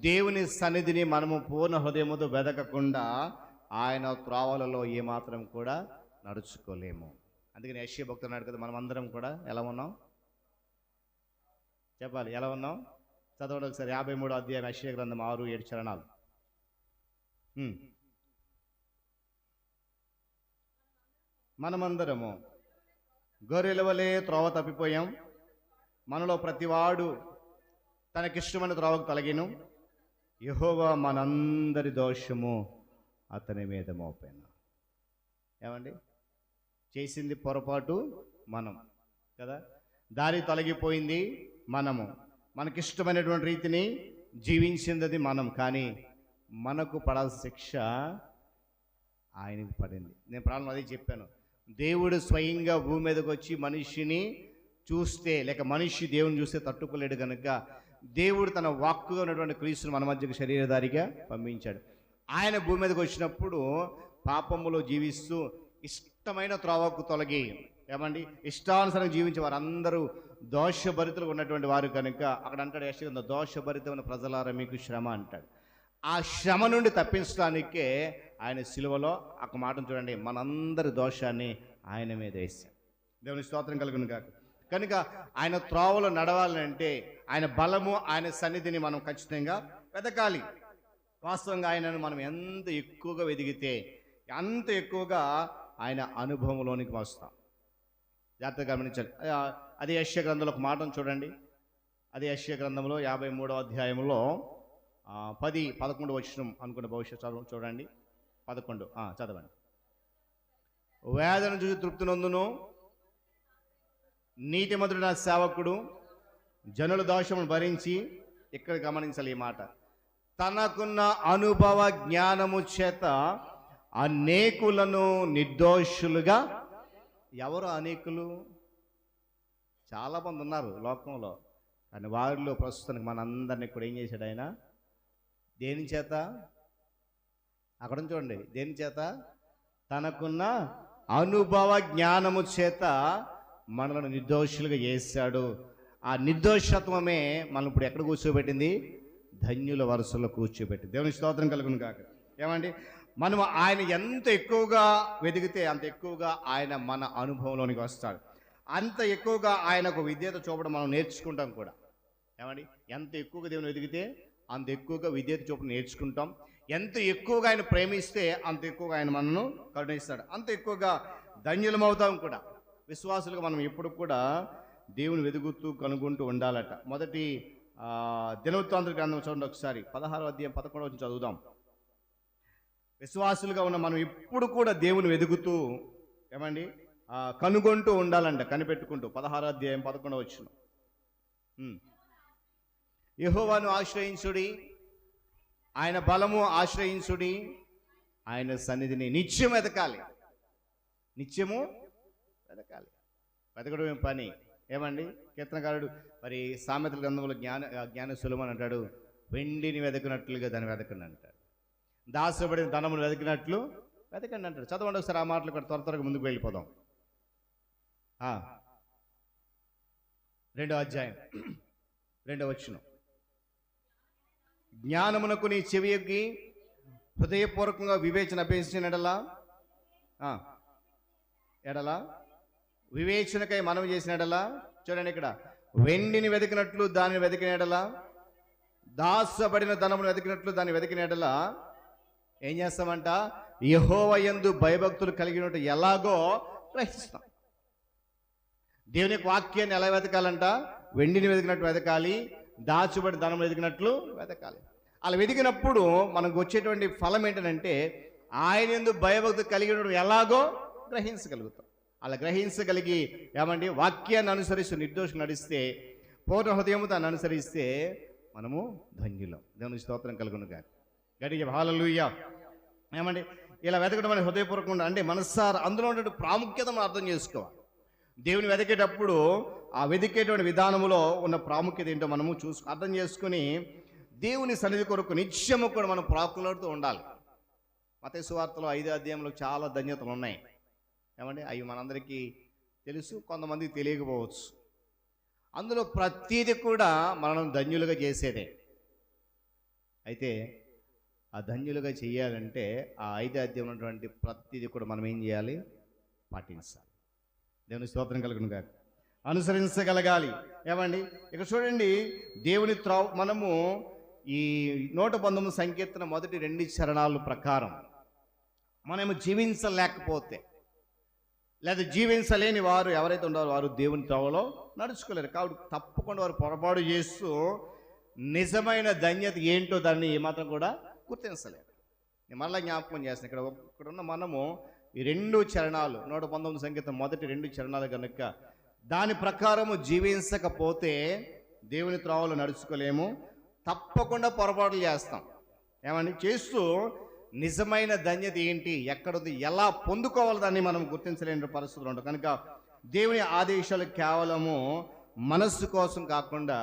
దేవుని సన్నిధిని మనము పూర్ణ హృదయముతో వెదకకుండా ఆయన త్రోవలలో ఏమాత్రం కూడా నడుచుకోలేము. అందుకని యెషయా భక్తుడు అన్నాడు కదా, మనం అందరం కూడా ఎలా ఉన్నాం చెప్పాలి, ఎలా ఉన్నాం? చదవండి ఒకసారి 53వ అధ్యాయం యెషయా గ్రంథం 6-7 చరణాలు. మనమందరము గొర్రెల వలె త్రోవ తప్పిపోయాం, మనలో ప్రతివాడు తనకిష్టమైన త్రోవకు తొలగిను, యెహోవా మనందరి దోషము అతని మీద మోపాను. ఏమండి, చేసింది పొరపాటు మనం కదా, దారి తొలగిపోయింది మనము, మనకిష్టమైనటువంటి రీతిని జీవించింది మనం, కానీ మనకు పడాల్సిన శిక్ష ఆయనకు పడింది. నేను ప్రాణం అదే చెప్పాను, దేవుడు స్వయంగా భూమి మీదకి వచ్చి మనిషిని చూస్తే, లేక మనిషి దేవుని చూస్తే తట్టుకోలేడు కనుక దేవుడు తన వాక్కుగా ఉన్నటువంటి క్రీస్తును మన మధ్యకు శరీరధారిగా పంపించాడు. ఆయన భూమి మీదకి వచ్చినప్పుడు పాపములో జీవిస్తూ ఇష్టమైన త్రోవకు తొలగి, ఏమండి, ఇష్టానుసారంగా జీవించే వారందరూ దోషభరితులు ఉన్నటువంటి వారు కనుక అక్కడ అంటాడు యెషయా, దోషభరితమైన ప్రజలారా మీకు శ్రమ అంటాడు. ఆ శ్రమ నుండి తప్పించడానికే ఆయన సిలువలో ఒక మాటను చూడండి, మనందరి దోషాన్ని ఆయన మీద వేశాడు. దేవుని స్తోత్రం కలుగును గాక. కనుక ఆయన త్రోవలో నడవాలంటే ఆయన బలము, ఆయన సన్నిధిని మనం ఖచ్చితంగా వెతకాలి. వాస్తవంగా ఆయనను మనం ఎంత ఎక్కువగా వెదిగితే అంత ఎక్కువగా ఆయన అనుభవంలోనికి వస్తాం. జాగ్రత్తగా గమనించాలి. అదే యెషయా గ్రంథంలో ఒక మాటను చూడండి. అదే యెషయా గ్రంథంలో 53వ అధ్యాయంలో 10-11 వచనం అనుకున్న భవిష్యత్తు చూడండి. 11 చదవండి. వేదన చూసి తృప్తి నొందును, నీతిమంతుడు నా సేవకుడు జనుల దోషమును భరించి, ఇక్కడ గమనించాలి ఈ మాట, తనకున్న అనుభవ జ్ఞానము చేత అనేకులను నిర్దోషులుగా. ఎవరు అనేకులు? చాలామంది ఉన్నారు లోకంలో, కానీ వారిలో ప్రస్తుతానికి మనందరినీ కూడా ఏం చేశాడు ఆయన? దేని చేత? అక్కడ చూడండి, దేని చేత? తనకున్న అనుభవ జ్ఞానము చేత మనలను నిర్దోషులుగా చేశాడు. ఆ నిర్దోషత్వమే మనం ఇప్పుడు ఎక్కడ కూర్చోబెట్టింది? ధన్యుల వరుసలో కూర్చోబెట్టింది. దేవుని స్తోత్రం కలుగును కాక. ఏమండి, మనం ఆయన ఎంత ఎక్కువగా వెతికితే అంత ఎక్కువగా ఆయన మన అనుభవంలోనికి వస్తాడు. అంత ఎక్కువగా ఆయనకు విధేయత చూపడం మనం నేర్చుకుంటాం కూడా. ఏమండి, ఎంత ఎక్కువగా దేవుని వెతికితే అంత ఎక్కువగా విధేయత చూపడం నేర్చుకుంటాం. ఎంత ఎక్కువగా ఆయన ప్రేమిస్తే అంత ఎక్కువగా ఆయన మనను కరుణిస్తాడు. అంత ఎక్కువగా ధన్యులమవుతాం కూడా. విశ్వాసులుగా మనం ఎప్పుడు కూడా దేవుని వెతుకుతూ కనుగొంటూ ఉండాలట. మొదటి దినవృత్తాంత గ్రంథం చూడండి ఒకసారి, 16వ అధ్యాయం 11వ వచనం చదువుదాం. విశ్వాసులుగా ఉన్న మనం ఎప్పుడు కూడా దేవుని వెతుకుతూ ఏమండి కనుగొంటూ ఉండాలంట, కనిపెట్టుకుంటూ. 16వ అధ్యాయం 11వ వచనం. యెహోవాను ఆశ్రయించుడి, ఆయన బలము ఆశ్రయించుడి, ఆయన సన్నిధిని నిత్యం వెతకాలి. నిత్యము వెతకాలి. వెతకడం పని. ఏమండి, కీర్తనకారుడు మరి సామెతల గ్రంథంలో జ్ఞాన సులభం అంటాడు, వెండిని వెతకినట్లుగా దాన్ని వెతకండి అంటాడు. దాసపడిన ధనమును వెతికినట్లు వెతకండి అంటాడు. చదవండి ఒకసారి ఆ మాటలు కూడా, త్వరగా ముందుకు వెళ్ళిపోదాం. 2వ అధ్యాయం 2వ వచనం. జ్ఞానమునకు నీ చెవియొగ్గి హృదయపూర్వకంగా వివేచన అభ్యసించిన ఎడలా వివేచనకై మనం చేసిన ఎడలా, చూడండి ఇక్కడ, వెండిని వెతికినట్లు దానిని వెతికిన ఎడలా, దాసబడిన ధనమును వెతికినట్లు దాన్ని వెతికిన ఎడలా ఏం చేస్తామంట? యెహోవా యందు భయభక్తులు కలిగినట్టు ఎలాగో గ్రహిస్తాం. దేవుని యొక్క వాక్యాన్ని ఎలా వెతకాలంట? వెండిని వెతికినట్టు వెతకాలి, దాచుబడి ధనం వెతికినట్లు వెతకాలి. అలా వెతికినప్పుడు మనకు వచ్చేటువంటి ఫలం ఏంటంటే ఆయన యందు భయభక్తులు కలిగినట్టు ఎలాగో గ్రహించగలుగుతాం. అలా గ్రహించగలిగి ఏమండి వాక్యాన్ని అనుసరిస్తూ నిర్దోషం నడిస్తే, పూర్ణ హృదయము దాన్ని అనుసరిస్తే మనము ధన్యులం. దేవుని స్తోత్రం కలుగును గాక. గట్టిగా హల్లెలూయా. ఏమండి, ఇలా వెతకడం అనేది హృదయపూర్వకంగా అంటే మనస్సారా అందులో ఉన్నటువంటి ప్రాముఖ్యత మనం అర్థం చేసుకోవాలి. దేవుని వెతికేటప్పుడు ఆ వెతికేటువంటి విధానంలో ఉన్న ప్రాముఖ్యత ఏంటో మనము అర్థం చేసుకుని దేవుని సన్నిధి కొరకు నిత్యము కూడా మనం ప్రాకులాడుతూ ఉండాలి. మత్తయి సువార్తలో 5వ అధ్యాయంలో చాలా ధన్యతలు ఉన్నాయి. ఏమండి, అవి మనందరికీ తెలుసు, కొంతమందికి తెలియకపోవచ్చు. అందులో ప్రతీది కూడా మనం ధన్యులుగా చేసేదే. అయితే ఆ ధన్యులుగా చేయాలంటే ఆ 5వ అధ్యాయం ఉన్నటువంటి ప్రతీది కూడా మనం ఏం చేయాలి? పాటించాలి. దేవుని స్తోత్రం కలుగును గాక. అనుసరించగలగాలి. ఏమండి, ఇక చూడండి, దేవుని మనము ఈ 119 సంకీర్తన మొదటి 2 చరణాల ప్రకారం మనము జీవించలేకపోతే, లేదా జీవించలేని వారు ఎవరైతే ఉన్నారో వారు దేవుని త్రోవలో నడుచుకోలేరు. కాబట్టి తప్పకుండా వారు పొరపాటు చేస్తూ నిజమైన ధన్యత ఏంటో దాన్ని ఏమాత్రం కూడా గుర్తించలేరు. నేను మళ్ళీ జ్ఞాపకం చేస్తాను, ఇక్కడ ఉన్న మనము ఈ 2 చరణాలు 119 సంకీర్తన మొదటి 2 చరణాలు కనుక దాని ప్రకారము జీవించకపోతే దేవుని త్రోవలో నడుచుకోలేము. తప్పకుండా పొరపాట్లు చేస్తాం. ఏమని చేస్తూ నిజమైన ధన్యత ఏంటి, ఎక్కడుంది, ఎలా పొందుకోవాలి దాన్ని మనం గుర్తించలేని పరిస్థితులు ఉంటాయి. కనుక దేవుని ఆదేశాలు కేవలము మనస్సు కోసం కాకుండా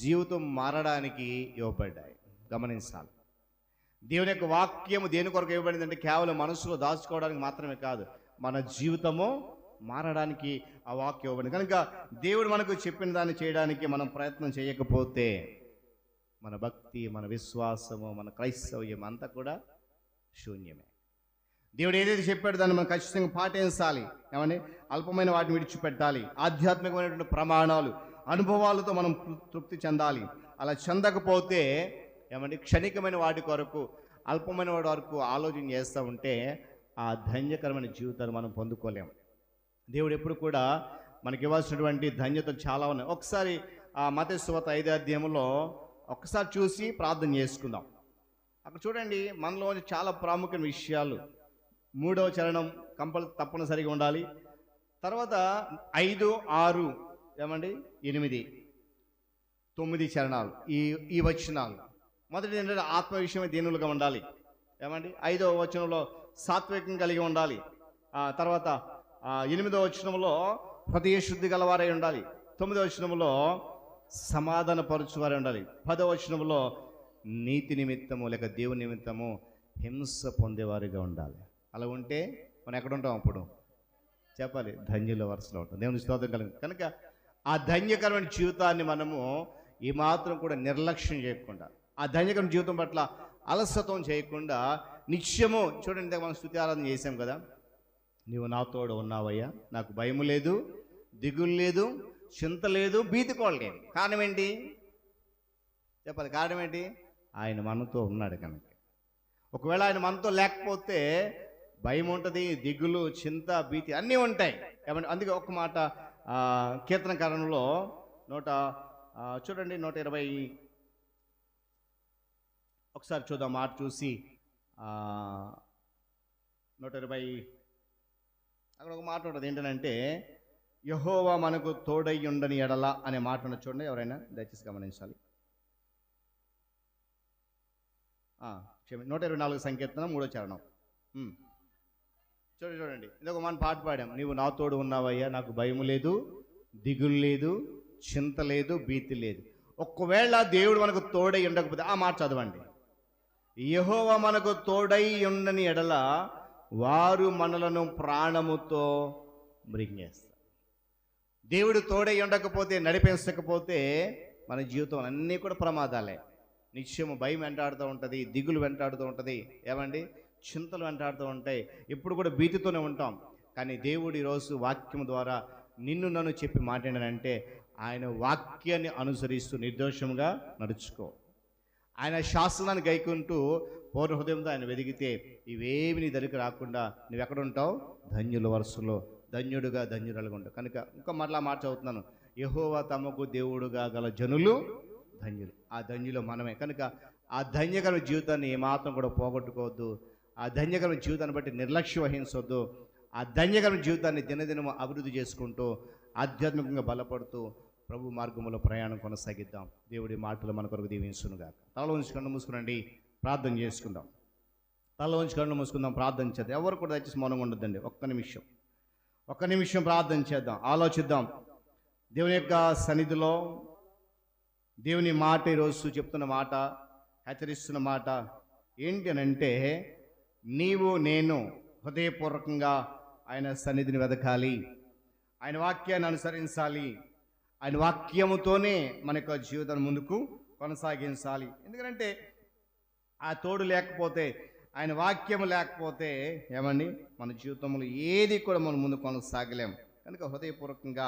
జీవితం మారడానికి ఇవ్వబడ్డాయి. గమనించాలి. దేవుని యొక్క వాక్యము దేని కొరకు ఇవ్వబడింది అంటే కేవలం మనసులో దాచుకోవడానికి మాత్రమే కాదు, మన జీవితము మారడానికి ఆ వాక్యం ఇవ్వబడింది. కనుక దేవుడు మనకు చెప్పిన దాన్ని చేయడానికి మనం ప్రయత్నం చేయకపోతే మన భక్తి, మన విశ్వాసము, మన క్రైస్తవ్యం అంతా కూడా శూన్యమే. దేవుడు ఏదైతే చెప్పాడో దాన్ని మనం ఖచ్చితంగా పాటించాలి. ఏమని? అల్పమైన వాటిని విడిచిపెట్టాలి. ఆధ్యాత్మికమైనటువంటి ప్రమాణాలు, అనుభవాలతో మనం తృప్తి చెందాలి. అలా చెందకపోతే ఏమంటే క్షణికమైన వాటి కొరకు, అల్పమైన వాటి వరకు ఆలోచన చేస్తూ ఉంటే ఆ ధన్యకరమైన జీవితాన్ని మనం పొందుకోలేము. దేవుడు ఎప్పుడు కూడా మనకి ఇవ్వాల్సినటువంటి ధన్యతలు చాలా ఉన్నాయి. ఒకసారి ఆ మత్తయి సువార్త 5వ అధ్యాయంలో ఒకసారి చూసి ప్రార్థన చేసుకుందాం. అక్కడ చూడండి, మనలో చాలా ప్రాముఖ్యమైన విషయాలు. 3వ చరణం తప్పనిసరిగా ఉండాలి. తర్వాత 5, 6 ఏమండి 8, 9 చరణాలు ఈ వచనాలు. మొదటి ఏంటంటే ఆత్మ విషయమే దీనులుగా ఉండాలి. ఏమండి 5వ వచనంలో సాత్వికం కలిగి ఉండాలి. తర్వాత 8వ వచనంలో హృదయ శుద్ధి గలవారై ఉండాలి. 9వ వచనంలో సమాధాన పరుచువారై ఉండాలి. 10వ వచనంలో నీతి నిమిత్తము లేక దేవుని నిమిత్తము హింస పొందేవారిగా ఉండాలి. అలా ఉంటే మనం ఎక్కడ ఉంటాం? అప్పుడు చెప్పాలి ధన్యుల వరుసలో ఉంటుంది. దేవుని స్తోత్రం కలిగి కనుక ఆ ధన్యకరమైన జీవితాన్ని మనము ఈ మాత్రం కూడా నిర్లక్ష్యం చేయకుండా, ఆ ధన్యకరమైన జీవితం పట్ల అలసత్వం చేయకుండా నిత్యము చూడండి, ఇందాక మనం స్తుతి ఆరాధన చేసాం కదా, నీవు నాతోడు ఉన్నావయ్యా, నాకు భయం లేదు, దిగులు లేదు, చింత లేదు, భీతి కోడలేదు. కారణం ఏంటి చెప్పాలి? కారణం ఏంటి? ఆయన మనతో ఉన్నాడు కనుక. ఒకవేళ ఆయన మనతో లేకపోతే భయం ఉంటుంది, దిగులు, చింత, భీతి అన్నీ ఉంటాయి. ఏమంటే అందుకే ఒక మాట కీర్తనకారణంలో చూడండి 120 ఒకసారి చూద్దాం మాట చూసి 120 అక్కడ ఒక మాట ఉంటుంది. ఏంటంటే యెహోవా మనకు తోడై ఉండని ఎడల అనే మాట ఉన్నది. చూడండి, ఎవరైనా దయచేసి గమనించాలి. 124 సంకీర్తన 3వ చరణం. చూడండి, ఇదొక మన పాట పాడాం. నీవు నా తోడు ఉన్నావయ్యా, నాకు భయం లేదు, దిగులు లేదు, చింత లేదు, భీతి లేదు. ఒకవేళ దేవుడు మనకు తోడై ఉండకపోతే ఆ మాట చదవండి. యెహోవా మనకు తోడై ఉండని ఎడల వారు మనలను ప్రాణముతో మృంగేస్తారు. దేవుడు తోడై ఉండకపోతే, నడిపించకపోతే మన జీవితం అన్నీ కూడా ప్రమాదాలే. నిత్యము భయం వెంటాడుతూ ఉంటుంది, దిగులు వెంటాడుతూ ఉంటుంది, ఏమండి చింతలు వెంటాడుతూ ఉంటాయి, ఎప్పుడు కూడా భీతితోనే ఉంటాం. కానీ దేవుడు ఈరోజు వాక్యం ద్వారా నిన్ను నన్ను చెప్పి మాట ఏంటంటే, ఆయన వాక్యాన్ని అనుసరిస్తూ నిర్దోషంగా నడుచుకో. ఆయన శాసనాన్ని గైకుంటూ పూర్ణ హృదయంతో ఆయన వెదిగితే ఇవేమి నీ దగ్గరికి రాకుండా నువ్వు ఎక్కడ ఉంటావు? ధన్యుల వరుసలో ధన్యుడుగా, ధన్యురాలుగా ఉంటావు. కనుక ఇంకా మరలా మాట చదువుతున్నాను. యెహోవా తమకు దేవుడుగా గల జనులు ధన్యులు. ఆ ధన్యులు మనమే. కనుక ఆ ధన్యకరమైన జీవితాన్ని ఏమాత్రం కూడా పోగొట్టుకోవద్దు. ఆ ధన్యకరమైన జీవితాన్ని బట్టి నిర్లక్ష్యం వహించవద్దు. ఆ ధన్యకరమైన జీవితాన్ని దినదినము అభివృద్ధి చేసుకుంటూ ఆధ్యాత్మికంగా బలపడుతూ ప్రభు మార్గంలో ప్రయాణం కొనసాగిద్దాం. దేవుడి మాటలు మన కొరకు దీవించునుగా. తల ఉంచి కళ్ళు మూసుకునండి, ప్రార్థన చేసుకుందాం. తల ఉంచి కళ్ళు మూసుకుందాం, ప్రార్థన చేద్దాం. ఎవరు కూడా దయచేసి మౌనంగా ఉండొద్దండి. ఒక్క నిమిషం ప్రార్థన చేద్దాం, ఆలోచిద్దాం. దేవుని యొక్క సన్నిధిలో దేవుని మాట ఈరోజు చెప్తున్న మాట, హెచ్చరిస్తున్న మాట ఏంటి అని అంటే, నీవు నేను హృదయపూర్వకంగా ఆయన సన్నిధిని వెదకాలి, ఆయన వాక్యాన్ని అనుసరించాలి, ఆయన వాక్యముతోనే మన యొక్క జీవితాన్ని ముందుకు కొనసాగించాలి. ఎందుకంటే ఆ తోడు లేకపోతే, ఆయన వాక్యము లేకపోతే ఏమండి మన జీవితంలో ఏది కూడా మనం ముందు కొనసాగలేం. కనుక హృదయపూర్వకంగా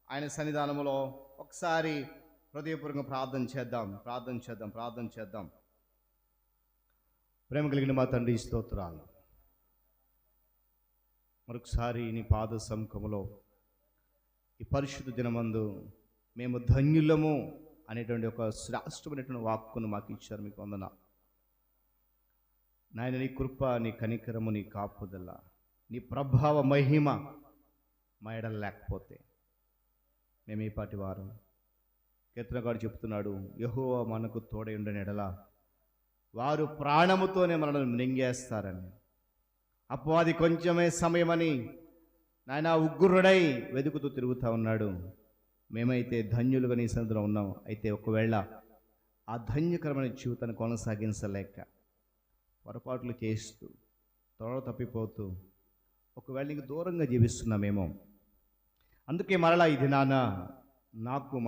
ఆయన సన్నిధానంలో ఒకసారి హృదయపూర్వకంగా ప్రార్థన చేద్దాం. ప్రేమ కలిగిన మా తండ్రి, స్తోత్రాలు. మరొకసారి నీ పాద సముఖములో ఈ పరిశుద్ధ దినమందు మేము ధన్యులము అనేటువంటి ఒక శ్రేష్టమైనటువంటి వాక్కును మాకు ఇచ్చారు. మీకు వందనాలు నాయన. నీ కృప, నీ కనికరము, నీ కాపుదల, నీ ప్రభావ మహిమ మా ఎడల లేకపోతే మేము ఈ పాటి వారు. కీర్తనకారుడు చెప్తున్నాడు, యెహోవా మనకు తోడై ఉండని ఎడల వారు ప్రాణముతోనే మనల్ని మృంగేస్తారని. అపవాది కొంచెమే సమయమని నాయన ఉగ్రుడై వెతుకుతూ తిరుగుతూ ఉన్నాడు. మేమైతే ధన్యులుగా నీ సన్నిధిలో ఉన్నాం. అయితే ఒకవేళ ఆ ధన్యకరమైన జీవితాన్ని కొనసాగించలేక పొరపాట్లు చేస్తూ త్వర తప్పిపోతూ ఒకవేళ నీకు దూరంగా జీవిస్తున్నామేమో, అందుకే మరలా ఈ దినాన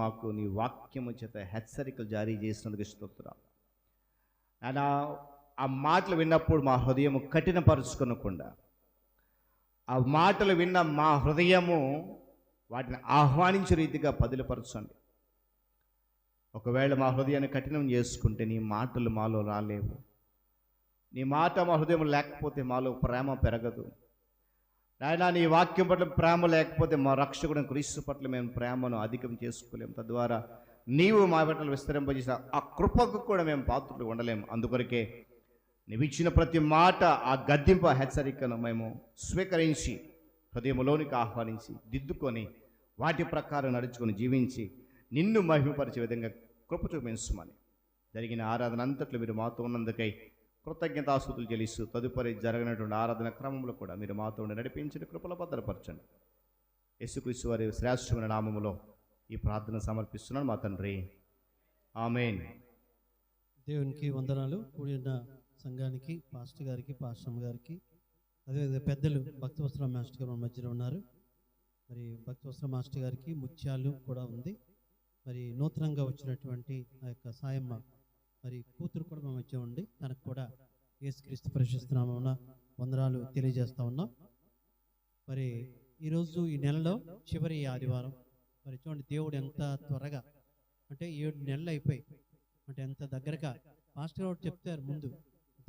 మాకు నీ వాక్యము చేత హెచ్చరికలు జారీ చేసినందుకు స్తోత్రాలు. ఆయన ఆ మాటలు విన్నప్పుడు మా హృదయము కఠినపరుచుకొనకుండా, ఆ మాటలు విన్న మా హృదయము వాటిని ఆహ్వానించే రీతిగా పదిలపరచండి. ఒకవేళ మా హృదయాన్ని కఠినం చేసుకుంటే నీ మాటలు మాలో రాలేవు. నీ మాట మా హృదయం లేకపోతే మాలో ప్రేమ పెరగదు. నాయనా, నీ వాక్యం పట్ల ప్రేమ లేకపోతే మా రక్షకుడు క్రీస్తు పట్ల మేము ప్రేమను అధికం చేసుకోలేము. తద్వారా నీవు మా పట్ల విస్తరింపజేసిన ఆ కృపకు కూడా మేము పాత్రలు ఉండలేము. అందుకొరకే నీవు ఇచ్చిన ప్రతి మాట, ఆ గద్దింపు, హెచ్చరికను మేము స్వీకరించి హృదయంలోనికి ఆహ్వానించి దిద్దుకొని వాటి ప్రకారం నడుచుకొని జీవించి నిన్ను మహిమపరిచే విధంగా కృప చూపించమని జరిగిన ఆరాధన అంతట్లో మీరు మాతో ఉన్నందుకై కృతజ్ఞతాస్తుతులు చెల్లిస్తూ తదుపరి జరగనటువంటి ఆరాధన క్రమంలో కూడా మీరు మాతో నడిపించిన కృపలో భద్రపరచండి. యేసుక్రీస్తు వారి శ్రేష్టమైన నామములో ఈ ప్రార్థన సమర్పిస్తున్నాను మా తండ్రి, ఆమేన్. దేవునికి వందనాలు. కూడి ఉన్న సంఘానికి, పాస్టర్ గారికి, పాస్టమ్ గారికి, అదేవిధంగా పెద్దలు భక్తవత్సల మాస్టర్ గారు మన మధ్యలో ఉన్నారు. మరి భక్తవత్సల మాస్టర్ గారికి ముత్యాలు కూడా ఉంది. మరి నూతనంగా వచ్చినటువంటి ఆ యొక్క సాయమ్మ మరి కూతురు కూడా మా మధ్య ఉండి తనకు కూడా యేసుక్రీస్తు పరిశుద్ధ నామమున వందనాలు తెలియజేస్తా ఉన్నాం. మరి ఈరోజు ఈ నెలలో చివరి ఆదివారం. మరి చూడండి, దేవుడు ఎంత త్వరగా, అంటే 7 నెలలు అయిపోయి, అంటే ఎంత దగ్గరగా. మాస్టర్ గారు చెప్తారు ముందు,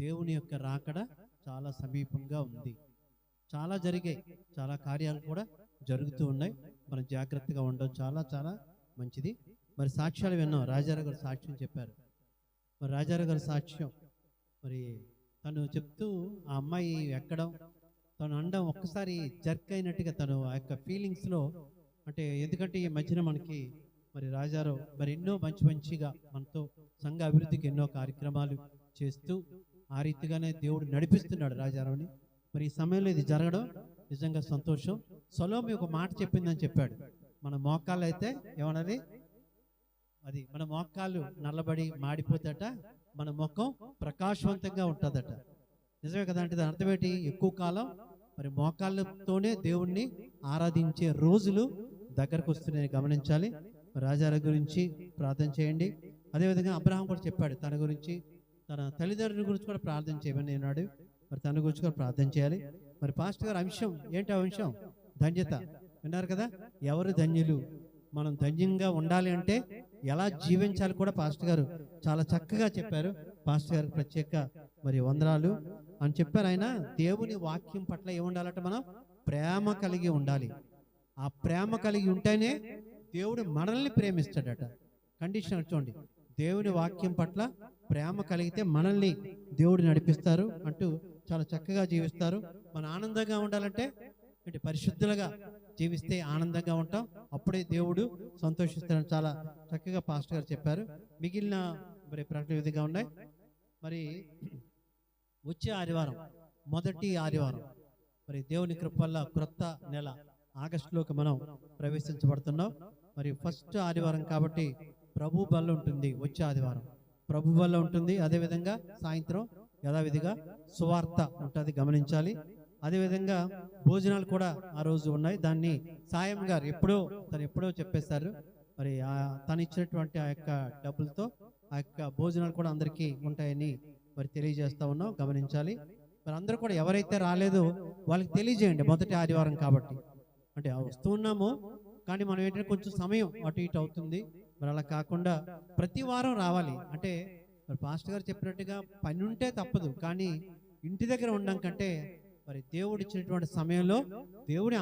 దేవుని యొక్క రాకడ చాలా సమీపంగా ఉంది. చాలా జరిగాయి, చాలా కార్యాలు కూడా జరుగుతూ ఉన్నాయి. మనం జాగ్రత్తగా ఉండడం చాలా చాలా మంచిది. మరి సాక్ష్యాలు విన్నాం. రాజారావు గారు సాక్ష్యం చెప్పారు. మరి రాజారావు గారి సాక్ష్యం, మరి తను చెప్తూ ఆ అమ్మాయి ఎక్కడం, తను అనడం ఒక్కసారి జర్క్ అయినట్టుగా తను ఆ యొక్క ఫీలింగ్స్లో, అంటే ఎందుకంటే ఈ మధ్యన మనకి మరి రాజారావు మరి ఎన్నో మంచిగా మనతో సంఘ అభివృద్ధికి ఎన్నో కార్యక్రమాలు చేస్తూ ఆ రీతిగానే దేవుడు నడిపిస్తున్నాడు రాజారావుని. మరి ఈ సమయంలో ఇది జరగడం నిజంగా సంతోషం. సొలొమోను ఒక మాట చెప్పిందని చెప్పాడు, మన మోకాళ్ళు అయితే ఏమన్నది, అది మన మోకాళ్ళు నల్లబడి మాడిపోతేట మన ముఖం ప్రకాశవంతంగా ఉంటుందట. నిజమే కదా? అంటే దాని అర్థం ఏంటి? ఎక్కువ కాలం మరి మోకాళ్ళతోనే దేవుణ్ణి ఆరాధించే రోజులు దగ్గరకు వస్తున్నాయని గమనించాలి. రాజారావు గురించి ప్రార్థన చేయండి. అదేవిధంగా అబ్రహాం కూడా చెప్పాడు తన గురించి, తన తల్లిదండ్రుల గురించి కూడా ప్రార్థన చేయమని అన్నాడు. మరి తన గురించి కూడా ప్రార్థన చేయాలి. మరి పాస్టర్ గారు అంశం ఏంటి? ఆ అంశం ధన్యత. విన్నారు కదా? ఎవరు ధన్యులు? మనం ధన్యంగా ఉండాలి అంటే ఎలా జీవించాలి కూడా పాస్టర్ గారు చాలా చక్కగా చెప్పారు. పాస్టర్ గారు ప్రత్యేక మరి వందనాలు అని చెప్పారు. ఆయన దేవుని వాక్యం పట్ల ఏముండాలంటే మనం ప్రేమ కలిగి ఉండాలి. ఆ ప్రేమ కలిగి ఉంటేనే దేవుడు మనల్ని ప్రేమిస్తాడట. కండిషన్ చూడండి, దేవుని వాక్యం పట్ల ప్రేమ కలిగితే మనల్ని దేవుడు నడిపిస్తారు అంటూ చాలా చక్కగా జీవిస్తారు. మన ఆనందంగా ఉండాలంటే అంటే పరిశుద్ధులుగా జీవిస్తే ఆనందంగా ఉంటాం, అప్పుడే దేవుడు సంతోషిస్తాడని చాలా చక్కగా పాస్టర్ గారు చెప్పారు. మిగిలిన మరి ప్రకటన విధిగా ఉన్నాయి. మరి వచ్చే ఆదివారం, మొదటి ఆదివారం, మరి దేవుని కృప వల్ల క్రొత్త నెల ఆగస్టులోకి మనం ప్రవేశించబడుతున్నాం. మరి ఫస్ట్ ఆదివారం కాబట్టి ప్రభు బల్ల ఉంటుంది. వచ్చే ఆదివారం ప్రభు బల్ల ఉంటుంది. అదేవిధంగా సాయంత్రం యథావిధిగా సువార్త ఉంటుంది, గమనించాలి. అదేవిధంగా భోజనాలు కూడా ఆ రోజు ఉన్నాయి. దాన్ని సాయం గారు తను ఎప్పుడో చెప్పేశారు. మరి తను ఇచ్చినటువంటి ఆ యొక్క డబ్బులతో ఆ యొక్క భోజనాలు కూడా అందరికీ ఉంటాయని మరి తెలియజేస్తా ఉన్నాం, గమనించాలి. మరి అందరూ కూడా ఎవరైతే రాలేదో వాళ్ళకి తెలియజేయండి. మొదటి ఆదివారం కాబట్టి అంటే వస్తూ ఉన్నాము, కానీ మనం ఏంటంటే కొంచెం సమయం అటు ఇటు అవుతుంది. మరి అలా కాకుండా ప్రతి వారం రావాలి. అంటే మరి పాస్టర్ గారు చెప్పినట్టుగా పని ఉంటే తప్పదు, కానీ ఇంటి దగ్గర ఉండడం కంటే మరి దేవుడు ఇచ్చినటువంటి సమయంలో దేవుని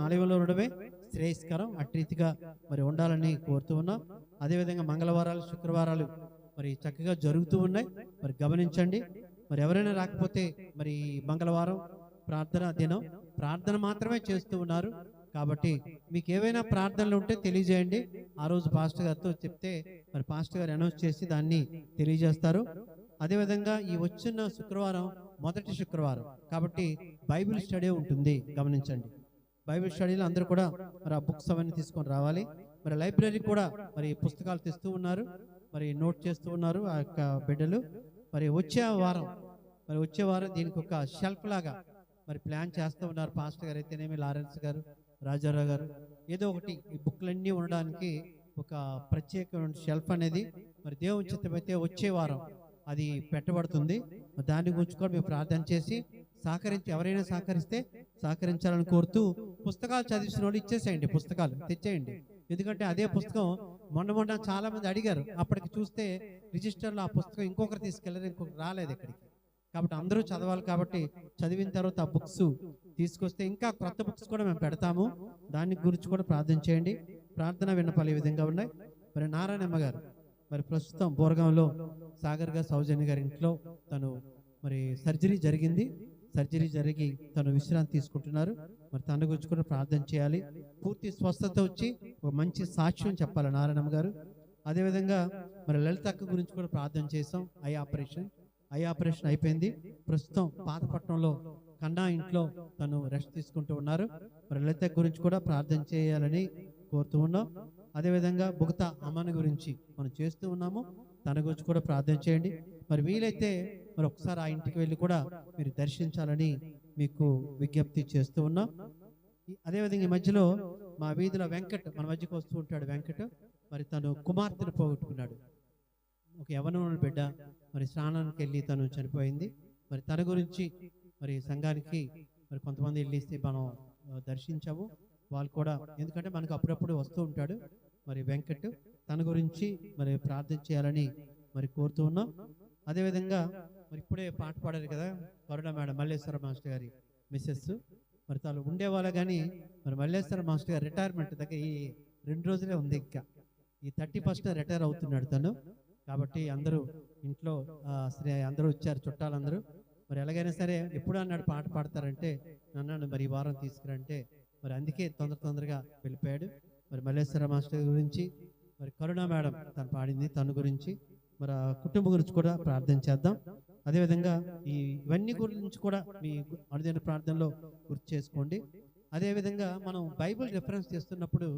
ఆలయంలో ఉండడమే శ్రేయస్కరం. అటు రీతిగా మరి ఉండాలని కోరుతూ ఉన్నాం. అదేవిధంగా మంగళవారాలు, శుక్రవారాలు మరి చక్కగా జరుగుతూ ఉన్నాయి. మరి గమనించండి. మరి ఎవరైనా రాకపోతే మరి మంగళవారం ప్రార్థన దినం, ప్రార్థన మాత్రమే చేస్తూ ఉన్నారు. కాబట్టి మీకు ఏవైనా ప్రార్థనలు ఉంటే తెలియజేయండి. ఆ రోజు పాస్టర్ గారితో చెప్తే మరి పాస్టర్ గారు అనౌన్స్ చేసి దాన్ని తెలియజేస్తారు. అదేవిధంగా ఈ వచ్చిన శుక్రవారం మొదటి శుక్రవారం కాబట్టి బైబిల్ స్టడీ ఉంటుంది, గమనించండి. బైబిల్ స్టడీలో అందరూ కూడా మరి ఆ బుక్స్ అవన్నీ తీసుకొని రావాలి. మరి లైబ్రరీ కూడా మరి పుస్తకాలు తెస్తూ ఉన్నారు, మరి నోట్ చేస్తూ ఉన్నారు ఆ యొక్క బిడ్డలు. మరి వచ్చే వారం దీనికి ఒక షెల్ఫ్ లాగా మరి ప్లాన్ చేస్తూ ఉన్నారు. పాస్టర్ గారు అయితేనేమి, లారెన్స్ గారు, రాజారావు గారు, ఏదో ఒకటి ఈ బుక్లన్నీ ఉండడానికి ఒక ప్రత్యేకమైన షెల్ఫ్ అనేది మరి దేవుని చిత్తమైతే వచ్చే వారం అది పెట్టబడుతుంది. దాని గురించి కూడా మేము ప్రార్థన చేసి ఎవరైనా సహకరించాలని కోరుతూ పుస్తకాలు చదివించిన వాళ్ళు ఇచ్చేసేయండి, పుస్తకాలు తెచ్చేయండి. ఎందుకంటే అదే పుస్తకం మొన్న చాలా మంది అడిగారు. అప్పటికి చూస్తే రిజిస్టర్లో ఆ పుస్తకం ఇంకొకరు తీసుకెళ్లారు, ఇంకొకరు రాలేదు ఇక్కడికి. కాబట్టి అందరూ చదవాలి. కాబట్టి చదివిన తర్వాత ఆ బుక్స్ తీసుకొస్తే ఇంకా కొత్త బుక్స్ కూడా మేము పెడతాము. దాని గురించి కూడా ప్రార్థన చేయండి. ప్రార్థన విన్నపాలు ఈ విధంగా ఉన్నాయి. మరి నారాయణమ్మ గారు మరి ప్రస్తుతం బోరగాంలో సాగర్ గారు, సౌజన్య గారి ఇంట్లో తను మరి సర్జరీ జరిగి తను విశ్రాంతి తీసుకుంటున్నారు. మరి తన గురించి కూడా ప్రార్థన చేయాలి. పూర్తి స్వస్థత వచ్చి ఒక మంచి సాక్ష్యం చెప్పాలి నారాయణమ్మ గారు. అదేవిధంగా మరి లలితక్క గురించి కూడా ప్రార్థన చేసాం. ఐ ఆపరేషన్ అయిపోయింది. ప్రస్తుతం పాతపట్నంలో కన్నా ఇంట్లో తను రెస్ట్ తీసుకుంటూ ఉన్నారు. మరి లలిత గురించి కూడా ప్రార్థన చేయాలని కోరుతూ ఉన్నాం. అదేవిధంగా బుగత అమ్మని గురించి మనం చేస్తూ ఉన్నాము, తన గురించి కూడా ప్రార్థన చేయండి. మరి వీలైతే మరి ఒకసారి ఆ ఇంటికి వెళ్ళి కూడా మీరు దర్శించాలని మీకు విజ్ఞప్తి చేస్తూ ఉన్నాం. అదేవిధంగా ఈ మధ్యలో మా వీధిలో వెంకట్ మన మధ్యకు వస్తూ ఉంటాడు. వెంకట్ మరి తను కుమార్తెను పోగొట్టుకున్నాడు. ఒక యవ్వనమున బిడ్డ మరి స్నానానికి వెళ్ళి తను చనిపోయింది. మరి తన గురించి మరి సంఘానికి మరి కొంతమంది వెళ్ళి మనం దర్శించాము. వాళ్ళు కూడా, ఎందుకంటే మనకు అప్పుడప్పుడు వస్తూ ఉంటాడు మరి వెంకట్, తన గురించి మరి ప్రార్థన చేయాలని మరి కోరుతూ ఉన్నాం. అదేవిధంగా మరి ఇప్పుడే పాట పాడారు కదా కరుణ మేడం, మల్లేశ్వర మాస్టర్ గారి మిస్సెస్. మరి తను ఉండేవాళ్ళు కానీ మరి మల్లేశ్వర మాస్టర్ గారు రిటైర్మెంట్ దగ్గర ఈ 2 రోజులే ఉంది. ఇంకా ఈ 31st రిటైర్ అవుతున్నాడు తను. కాబట్టి అందరూ ఇంట్లో అందరూ వచ్చారు, చుట్టాలందరూ. మరి ఎలాగైనా సరే ఎప్పుడు అన్నాడు పాట పాడతారంటే అన్నాడు మరి ఈ వారం తీసుకురంటే మరి అందుకే తొందరగా వెళ్ళిపోయాడు. మరి మల్లేశ్వర మాస్టర్ గురించి మరి కరుణ మేడం తను పాడింది, తన గురించి మరి ఆ కుటుంబం గురించి కూడా ప్రార్థన చేద్దాం. అదేవిధంగా ఇవన్నీ గురించి కూడా మీ అనుదిన ప్రార్థనలో గుర్తు చేసుకోండి. అదేవిధంగా మనం బైబిల్ రిఫరెన్స్ చేస్తున్నప్పుడు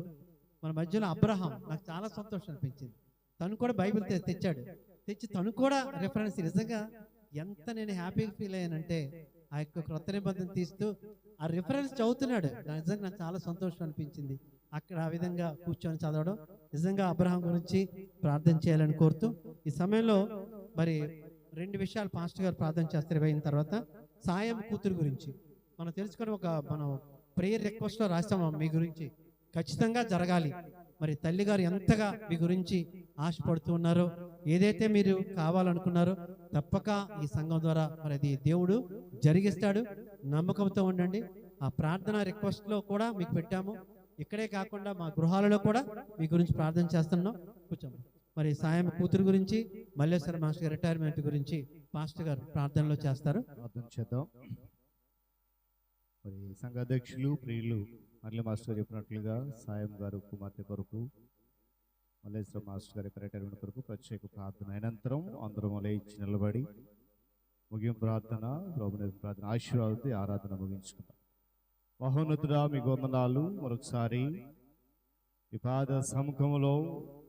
మన మధ్యలో అబ్రహాం నాకు చాలా సంతోషం అనిపించింది. తను కూడా బైబిల్ తెచ్చి తను కూడా రిఫరెన్స్. నిజంగా ఎంత నేను హ్యాపీగా ఫీల్ అయ్యానంటే ఆ యొక్క క్రొత్త నిబంధన తీస్తూ ఆ రిఫరెన్స్ చదువుతున్నాడు. నిజంగా నాకు చాలా సంతోషం అనిపించింది అక్కడ ఆ విధంగా కూర్చొని చదవడం. నిజంగా అబ్రహాం గురించి ప్రార్థన చేయాలని కోరుతూ ఈ సమయంలో మరి 2 విషయాలు పాస్టర్ గారు ప్రార్థన చేస్తారు. అయిన తర్వాత సాయం కూతురు గురించి మనం తెలుసుకొని మనం ప్రేయర్ రిక్వెస్ట్లో రాస్తాం మీ గురించి ఖచ్చితంగా జరగాలి. మరి తల్లిగారు ఎంతగా మీ గురించి ఆశపడుతూ ఉన్నారో, ఏదైతే మీరు కావాలనుకున్నారో తప్పక ఈ సంఘం ద్వారా మరి అది దేవుడు జరిగిస్తాడు. నమ్మకంతో ఉండండి. ఆ ప్రార్థన రిక్వెస్ట్లో కూడా మీకు పెట్టాము. ఇక్కడే కాకుండా మా గృహాలలో కూడా మీ గురించి ప్రార్థన చేస్తున్నాం. కూర్చోండి. మరి సాయం కూతురు గురించి, మల్లేశ్వర మాస్టర్ గారి రిటైర్మెంట్ గురించి పాస్టర్ గారు ప్రార్థనలో చేస్తారు. ప్రార్థన చేద్దాం. మరి సంఘ అధ్యక్షులు ప్రియులు మరలి మాస్టర్ చెప్పినట్లుగా సాయం గారు కుమార్తె కొరకు, మల్లేశ్వర మాస్టర్ గారి రిటైర్మెంట్ కొరకు ప్రత్యేక ప్రార్థన అనంతరం అందరం లేచి నిలబడి ముగింపు ప్రార్థన, ప్రార్థన ఆశీర్వాదంతో ఆరాధన ముగించుకుంటాం. మహోన్నతుడా మీకు వందనాలు. మరొకసారి ఈ పాద సముఖంలో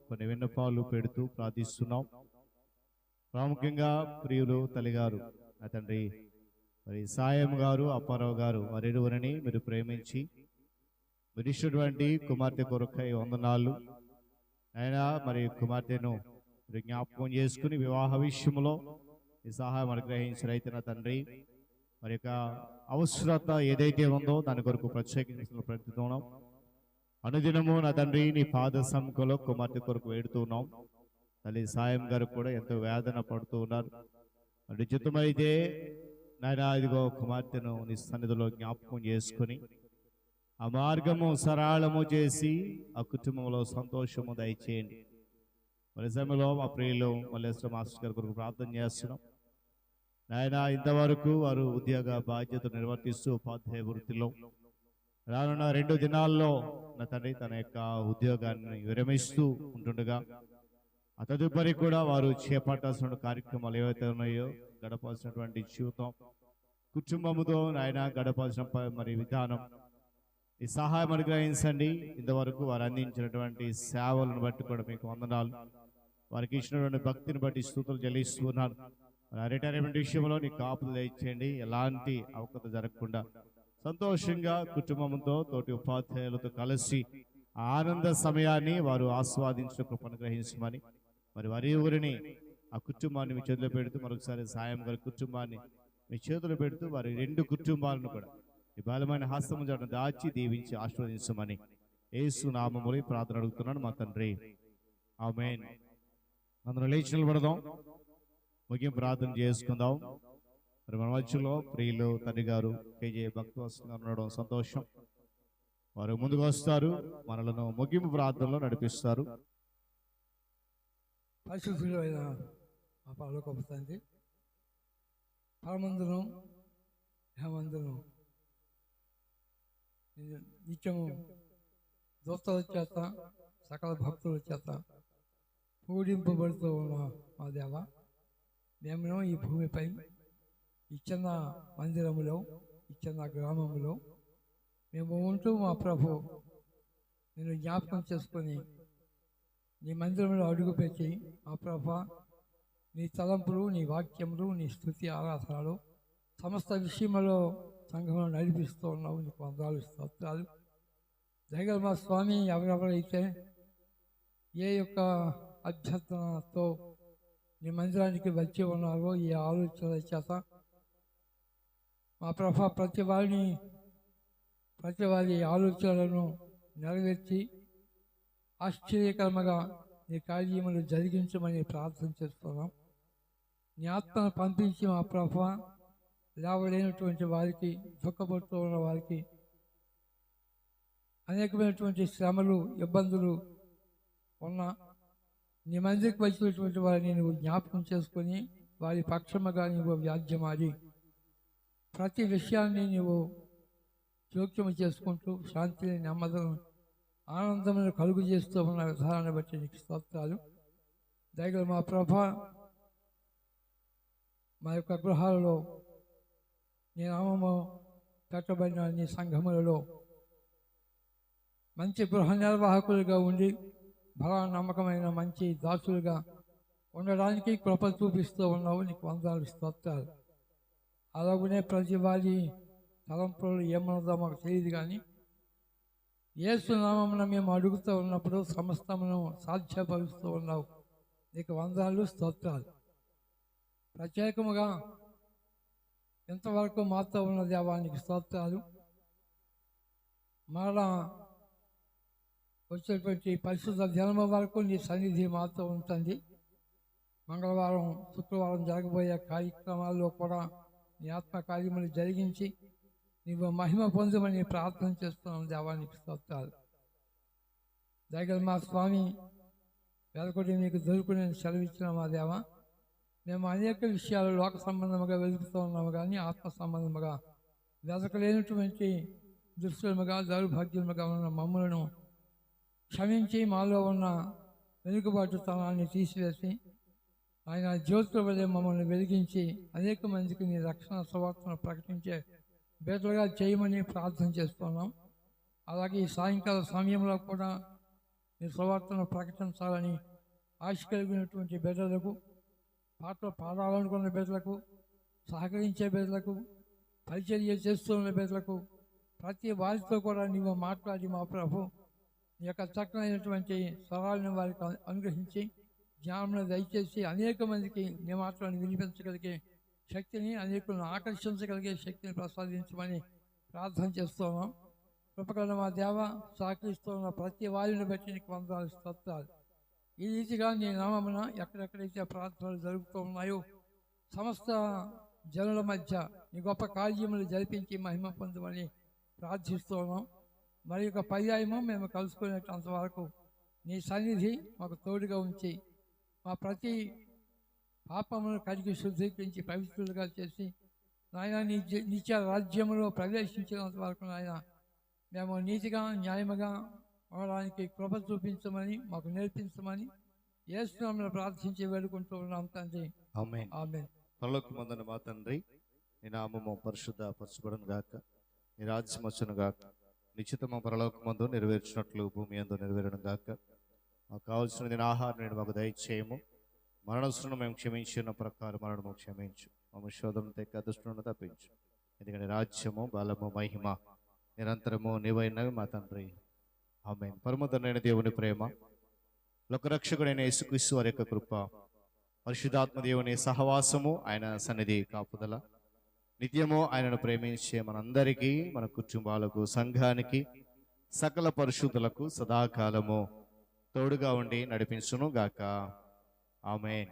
కొన్ని విన్నపాలు పెడుతూ ప్రార్థిస్తున్నాం. ప్రాముఖ్యంగా ప్రియులు తల్లిగారు నా తండ్రి మరి సాయం గారు, అప్పారావు గారు వారిరువురిని మీరు ప్రేమించి మీరు ఇచ్చినటువంటి కుమార్తె కొరకై వందనాలు. అయినా మరి కుమార్తెను మీరు జ్ఞాపకం చేసుకుని వివాహ విషయంలో ఈ సహాయం అనుగ్రహించిన అయితే నా తండ్రి మరి యొక్క అవసరత ఏదైతే ఉందో దాని కొరకు ప్రత్యేకించిన ప్రయత్నిస్తున్నాం. అనుదినము నా తండ్రి నీ పాద సముఖంలో కుమార్తె కొరకు వేడుతున్నాం. తల్లి సాయం గారు కూడా ఎంతో వేదన పడుతూ ఉన్నారు. నిశ్చితమైతే నాయన ఇదిగో కుమార్తెను నీ సన్నిధిలో జ్ఞాపకం చేసుకుని ఆ మార్గము సరళము చేసి ఆ కుటుంబంలో సంతోషము దయచేయండి. మరి సమయంలో మా ప్రియులు మల్లేశ్వర మాస్టర్ గారి కొరకు ప్రార్థన చేస్తున్నాం. నాయన ఇంతవరకు వారు ఉద్యోగ బాధ్యతలు నిర్వర్తిస్తూ ఉపాధ్యాయ వృత్తిలో రానున్న 2 దినాల్లో నా తండ్రి తన యొక్క ఉద్యోగాన్ని విరమిస్తూ ఉంటుండగా ఆ తదుపరి కూడా వారు చేపట్టాల్సిన కార్యక్రమాలు ఏవైతే ఉన్నాయో గడపాల్సినటువంటి జీవితం కుటుంబముతో నాయన గడపాల్సిన మరి విధానం ఈ సహాయం అనుగ్రహించండి. ఇంతవరకు వారు అందించినటువంటి సేవలను బట్టి కూడా మీకు వందనాలు. వారికి ఇచ్చినటువంటి భక్తిని బట్టి స్తుతులు చెల్లిస్తున్నాను. రిటైర్మెంట్ విషయంలో నీ కాపులు దయచేయండి. ఎలాంటి అవకత జరగకుండా సంతోషంగా కుటుంబంతో తోటి ఉపాధ్యాయులతో కలిసి ఆనంద సమయాన్ని వారు ఆస్వాదించిన కృపను గ్రహించమని మరి వారి ఊరిని ఆ కుటుంబాన్ని మీ చేతిలో పెడుతూ మరొకసారి సాయం గారి కుటుంబాన్ని మీ చేతులు పెడుతూ వారి 2 కుటుంబాలను కూడా ఈ బలమైన హస్తము జడ దాచి దీవించి ఆశీర్వదించమని యేసు నామములో ప్రార్థన అడుగుతున్నాను మా తండ్రి, ఆమేన్. అందరూ లేచి నిలబడదాం, ముగింపు ప్రార్థన చేసుకుందాం. మరి మన మధ్యలో ప్రియులు తండ్రి గారు కేజే భక్తవత్సంగా ఉండడం సంతోషం. వారు ముందుకు వస్తారు, మనలను ముగింపు ప్రార్థనలో నడిపిస్తారు. పరిశుద్ధులు అయిన మా పరలోకపు తండ్రి, పరమందును హేమందును నిత్యము దోస్తల చేత సకల భక్తుల చేత పూజింపబడుతూ ఉన్న మా దేవ, మేము ఈ భూమిపై ఇచ్చిన మందిరములో ఇచ్చిన గ్రామములో మేము ఉంటూ మా ప్రభు నేను జ్ఞాపకం చేసుకొని నీ మందిరంలో అడుగుపెట్టి మా ప్రభు నీ తలంపులు, నీ వాక్యములు, నీ స్తుతి ఆరాధనలు సమస్త విషయములో సంఘంలో నడిపిస్తూ ఉన్నావు, నీకు వందనాలు స్తోత్రాలు. దగ్గర మా స్వామి ఎవరెవరైతే ఏ యొక్క అభ్యర్థనతో నీ మందిరానికి వచ్చి ఉన్నారో ఈ ఆలోచనల చేత మా ప్రభా ప్రతి వారి ఆలోచనలను నెరవేర్చి ఆశ్చర్యకరముగా నీ కార్యములు జరిగించమని ప్రార్థన చేస్తున్నాం. నీ ఆత్మను పంపించి మా ప్రభా లేవలేనటువంటి వారికి, దుఃఖపడుతూ ఉన్న వారికి, అనేకమైనటువంటి శ్రమలు ఇబ్బందులు ఉన్న నీ మందికి వచ్చినటువంటి వారిని నువ్వు జ్ఞాపకం చేసుకొని వారి పక్షముగా నువ్వు వ్యాజ్యమాడి ప్రతి విషయాన్ని నువ్వు జోక్యము చేసుకుంటూ శాంతిని, నెమ్మదిని, ఆనందమును కలుగు చేస్తూ ఉన్న విధానాన్ని బట్టి నీకు స్తోత్రాలు. దయగల మా ప్రభా మా యొక్క గృహాలలో నీ నామము పెట్టబడిన నీ సంఘములలో మంచి గృహ నిర్వాహకులుగా ఉండి బల నమ్మకమైన మంచి దాసులుగా ఉండడానికి కృప చూపిస్తూ ఉన్నావు, నీకు వందనాలు స్తోత్రాలు. అలాగనే ప్రతి వారి తలంపులు ఏమన్నదో మాకు తెలియదు, కానీ యేసు నామమున మేము అడుగుతూ ఉన్నప్పుడు సమస్తమును సాధ్యపరుస్తూ ఉన్నావు, నీకు వందనాలు స్తోత్రాలు. ప్రత్యేకముగా ఇంతవరకు మాతో ఉన్న దేవానికి స్తోత్రాలు. మరలా వచ్చేటువంటి పరిశుద్ధ జన్మ వరకు నీ సన్నిధి మాతో ఉంటుంది. మంగళవారం, శుక్రవారం జరగబోయే కార్యక్రమాల్లో కూడా నీ ఆత్మ కార్యములు జరిగించి నీవు మహిమ పొందమని ప్రార్థన చేస్తున్నాం దేవానికి స్తోత్రాలు. దగ్గర మా స్వామి వెలకొడి మీకు దొరుకుని సెలవిచ్చిన మా దేవ, మేము అనేక విషయాలు లోక సంబంధముగా వెతుకుతూ ఉన్నాము, కానీ ఆత్మ సంబంధముగా వెతకలేనటువంటి దుస్తులముగా, దౌర్భాగ్యముగా ఉన్న మమ్మలను క్షమించి మాలో ఉన్న వెనుకబాటుతనాన్ని తీసివేసి ఆయన జ్యోతుల వలె మమ్మల్ని వెలిగించి అనేక మందికి నీ రక్షణ సువార్తను ప్రకటించే బిడ్డలుగా చేయమని ప్రార్థన చేస్తున్నాం. అలాగే ఈ సాయంకాల సమయంలో కూడా నీ సువార్తను ప్రకటించాలని ఆశ కలిగినటువంటి బిడ్డలకు, పాటలు పాడాలనుకున్న బిడ్డలకు, సహకరించే బిడ్డలకు, పరిచర్య చేస్తున్న బిడ్డలకు, ప్రతి వారితో కూడా నీవు మాట్లాడి మా ప్రభు నీ యొక్క చక్కనైనటువంటి స్వరాలను వారికి అనుగ్రహించి జ్ఞానం దయచేసి అనేక మందికి నీ మాటలను వినిపించగలిగే శక్తిని, అనేకులను ఆకర్షించగలిగే శక్తిని ప్రసాదించమని ప్రార్థన చేస్తున్నాం. కృపగల మా దేవ, సహకరిస్తూ ఉన్న ప్రతి వారిని బట్టి నీకు వందనాలు స్తోత్రాలు. ఈ రీతిగా నీ నామమున ఎక్కడెక్కడైతే ప్రార్థనలు జరుగుతూ ఉన్నాయో సమస్త జనుల మధ్య నీ గొప్ప కార్యములు జరిపించి మహిమ పొందమని ప్రార్థిస్తూ ఉన్నాం. మరి యొక్క పర్యాయము మేము కలుసుకునేటంత వరకు నీ సన్నిధి మాకు తోడుగా ఉంచి మా ప్రతి పాపమును కడిగి శుద్ధీకరించి పవిత్రులుగా చేసి నాయన నీ నిత్య రాజ్యములో ప్రవేశించినంత వరకు నాయన మేము నీతిగా, న్యాయముగా ఉండడానికి కృప చూపించమని, మాకు నేర్పించమని యేసు నామమున ప్రార్థించి వేడుకుంటూ ఉన్నాం తండ్రి. ఆమేన్. ఆమేన్. పరలోకమందున్న మా తండ్రి, నీ నామము పరిశుద్ధపరచబడును గాక, నీ రాజ్యం వచ్చును గాక, నిశ్చితము పరలోకమందు నెరవేర్చినట్లు భూమి యందు నెరవేరును గాక. మాకు కావాల్సిన ఆహారం నేడు మాకు దయచేయము, మరణస్తులను మేము క్షమించిన ప్రకారం మరణము క్షమించు, మా శోధన తెక్క దుష్టులను తప్పించు. ఎందుకంటే రాజ్యము, బలము, మహిమ నిరంతరము నీవైనవి మా తండ్రి. ఆమేన్. పరమధన్యైన దేవుని ప్రేమ, లోకరక్షకుడైన యేసుక్రీస్తు వారి యొక్క కృప, పరిశుద్ధాత్మ దేవుని సహవాసము, ఆయన సన్నిధి కాపుదల నిత్యము ఆయనను ప్రేమించే మనందరికీ, మన కుటుంబాలకు, సంఘానికి, సకల పరిశుద్ధులకు సదాకాలము తోడుగా ఉండి నడిపించును గాక. ఆమేన్.